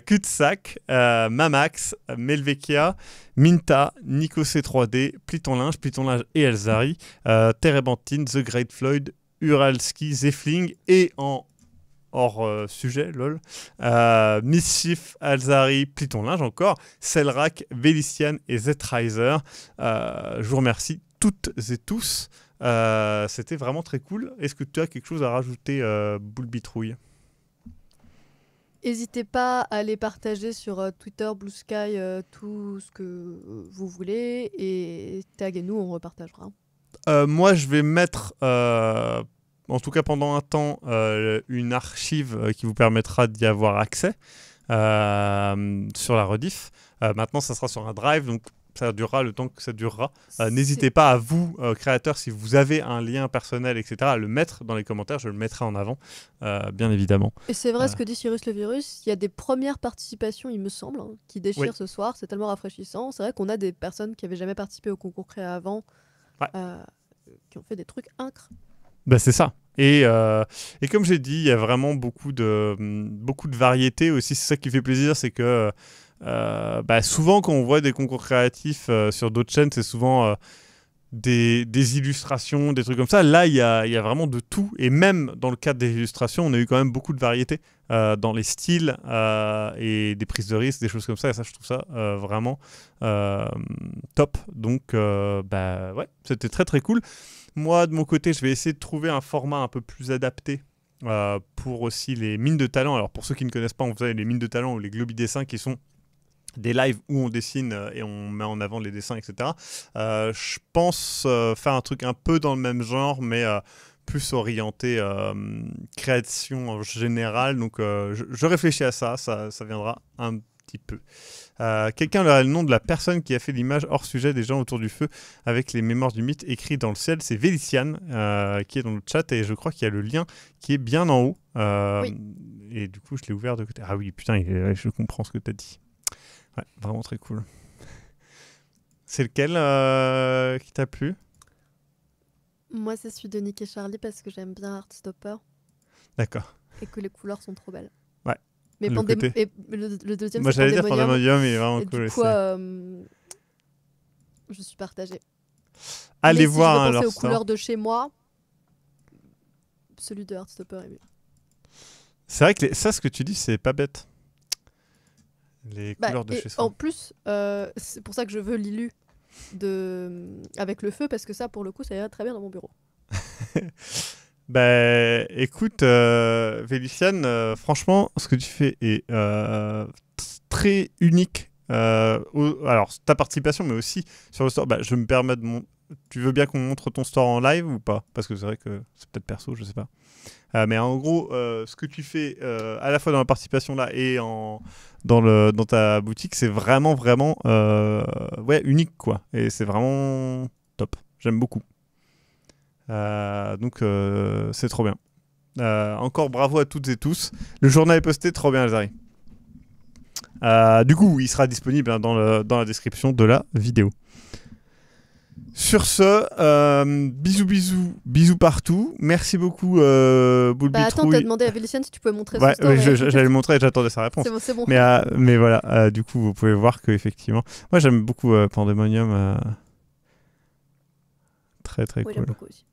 Cutsac, Mamax, Melvecchia, Minta, Nico C3D, Pliton Linge et Elzari, Terebantine, The Great Floyd, Uralski, Zefling et en hors sujet, lol. Mischief, Alzari, Pliton Linge encore, Selrak, Véliciane et Zetriser. Je vous remercie toutes et tous. C'était vraiment très cool. Est-ce que tu as quelque chose à rajouter, Boulbitrouille ? N'hésitez pas à les partager sur Twitter, Blue Sky, tout ce que vous voulez. Et taguez-nous, on repartagera. Moi, je vais mettre... en tout cas pendant un temps, une archive qui vous permettra d'y avoir accès sur la rediff. Maintenant, ça sera sur un drive, donc ça durera le temps que ça durera. N'hésitez pas à vous, créateurs, si vous avez un lien personnel, etc., à le mettre dans les commentaires. Je le mettrai en avant, bien évidemment. Et c'est vrai ce que dit Cyrus le Virus, il y a des premières participations, il me semble, hein, qui déchirent ce soir. C'est tellement rafraîchissant. C'est vrai qu'on a des personnes qui n'avaient jamais participé au concours Créa avant, qui ont fait des trucs incroyables. Bah, c'est ça. Et comme j'ai dit, il y a vraiment beaucoup de variétés aussi. C'est ça qui fait plaisir, c'est que souvent quand on voit des concours créatifs sur d'autres chaînes, c'est souvent des illustrations, des trucs comme ça. Là, il y a vraiment de tout. Et même dans le cadre des illustrations, on a eu quand même beaucoup de variétés dans les styles et des prises de risque, des choses comme ça. Et ça, je trouve ça vraiment top. Donc, c'était très très cool. Moi, de mon côté, je vais essayer de trouver un format un peu plus adapté pour aussi les mines de talent. Alors, pour ceux qui ne connaissent pas, on faisait les mines de talent ou les Globidessins qui sont des lives où on dessine et on met en avant les dessins, etc. Je pense faire un truc un peu dans le même genre, mais plus orienté création en général. Donc, je réfléchis à ça viendra un petit peu. Quelqu'un a le nom de la personne qui a fait l'image hors sujet des gens autour du feu avec les mémoires du mythe écrit dans le ciel. C'est Véliciane qui est dans le chat et je crois qu'il y a le lien qui est bien en haut. Oui. Et du coup, je l'ai ouvert de côté. Ah oui, putain, je comprends ce que tu as dit. Ouais, vraiment très cool. C'est lequel qui t'a plu? Moi, c'est celui de Nick et Charlie parce que j'aime bien Heartstopper. D'accord. Et que les couleurs sont trop belles. Ouais. Mais le deuxième, moi, c'est j'allais dire Pandemonium, il est vraiment et cool. Du coup, je suis partagée. Allez voir. Si je veux penser leur aux couleurs de chez moi, celui de Heartstopper est mieux. C'est vrai que ça, ce que tu dis, c'est pas bête. Les couleurs de chez soi. En plus, c'est pour ça que je veux l'illu avec le feu, parce que ça, pour le coup, ça irait très bien dans mon bureau. Écoute, Véliciane, franchement, ce que tu fais est très unique. Alors, ta participation, mais aussi sur le store. Je me permets de Tu veux bien qu'on montre ton store en live ou pas? Parce que c'est vrai que c'est peut-être perso, je sais pas. Mais en gros, ce que tu fais à la fois dans la participation là et dans ta boutique, c'est vraiment unique, quoi. Et c'est vraiment top. J'aime beaucoup. Donc c'est trop bien. Encore bravo à toutes et tous. Le journal est posté, trop bien, Alzari. Du coup, il sera disponible dans la description de la vidéo. Sur ce, bisous partout. Merci beaucoup, Boulbitrouille. Attends, t'as demandé à Véliciane si tu pouvais montrer son story. J'allais le montrer et j'attendais sa réponse. C'est bon. Mais voilà, du coup, vous pouvez voir qu'effectivement... Moi, j'aime beaucoup Pandemonium. Très, très cool. J'aime beaucoup aussi.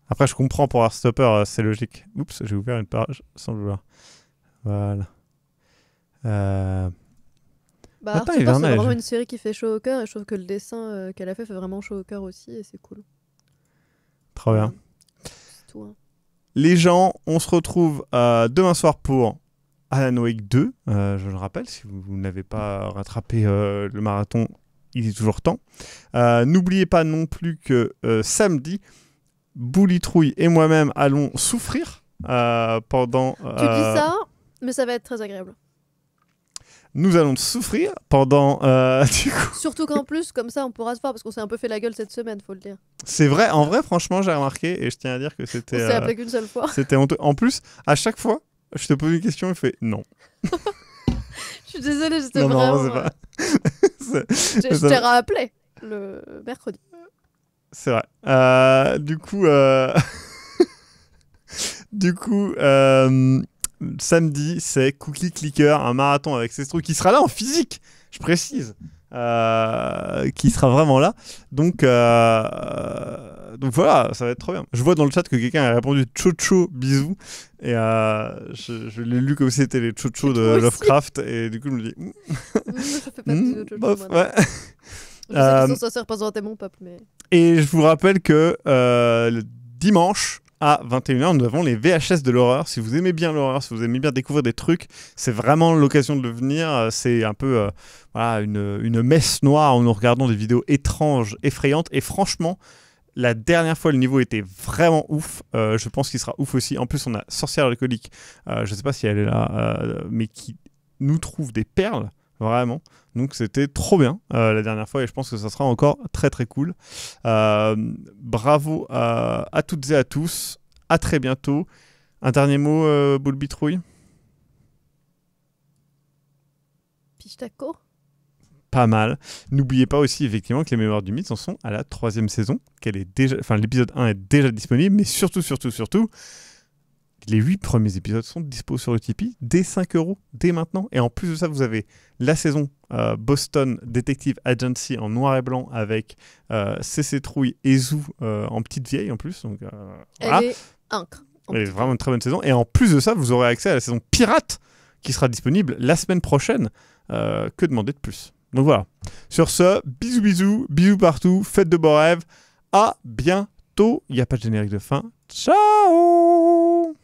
Après, je comprends pour Heartstopper, c'est logique. Oups, j'ai ouvert une page sans le vouloir. Voilà. Heartstopper, c'est vraiment une série qui fait chaud au cœur et je trouve que le dessin qu'elle a fait vraiment chaud au cœur aussi et c'est cool. Trop bien. C'est tout, hein. Les gens, on se retrouve demain soir pour Alan Wake 2. Je le rappelle, si vous n'avez pas rattrapé le marathon, il est toujours temps. N'oubliez pas non plus que samedi, Boulbitrouille et moi-même allons souffrir pendant... Tu dis ça, mais ça va être très agréable. Nous allons souffrir pendant... du coup... Surtout qu'en plus, comme ça, on pourra se voir parce qu'on s'est un peu fait la gueule cette semaine, faut le dire. C'est vrai, en vrai, franchement, j'ai remarqué et je tiens à dire que c'était... On s'est appelé qu'une seule fois. C'était honteux. En plus, à chaque fois, je te pose une question et je fais non. Je suis désolée, j'étais vraiment... Non, c'est pas... Je t'ai rappelé le mercredi. C'est vrai. Du coup, samedi, c'est Cookie Clicker, un marathon avec Sestro qui sera là en physique, je précise, qui sera vraiment là. Donc voilà, ça va être trop bien. Je vois dans le chat que quelqu'un a répondu Chocho, bisous. Et je l'ai lu comme si c'était les Chocho de Lovecraft. Et du coup, je me dis... ça fait pas de Chocho, bof, ouais. Je sais qu'ils sont censés représenter mon peuple, mais... Et je vous rappelle que le dimanche à 21h, nous avons les VHS de l'horreur. Si vous aimez bien l'horreur, si vous aimez bien découvrir des trucs, c'est vraiment l'occasion de le venir. C'est un peu une messe noire en nous regardant des vidéos étranges, effrayantes. Et franchement, la dernière fois, le niveau était vraiment ouf. Je pense qu'il sera ouf aussi. En plus, on a Sorcière alcoolique. Je ne sais pas si elle est là, mais qui nous trouve des perles. vraiment. Donc c'était trop bien la dernière fois et je pense que ça sera encore très très cool. Bravo à toutes et à tous. À très bientôt. Un dernier mot, Boule Bitrouille? Pistaco. Pas mal. N'oubliez pas aussi effectivement que les Mémoires du Mythe en sont à la 3e saison, l'épisode 1 est déjà disponible, mais surtout, les 8 premiers épisodes sont dispo sur le Tipeee dès 5 € dès maintenant. Et en plus de ça, vous avez la saison Boston Detective Agency en noir et blanc avec CC Trouille et Zou en petite vieille en plus. Donc, Elle est incre. Elle est vraiment une très bonne saison. Et en plus de ça, vous aurez accès à la saison Pirate qui sera disponible la semaine prochaine. Que demander de plus? Donc voilà. Sur ce, bisous partout. Faites de beaux rêves. À bientôt. Il n'y a pas de générique de fin. Ciao!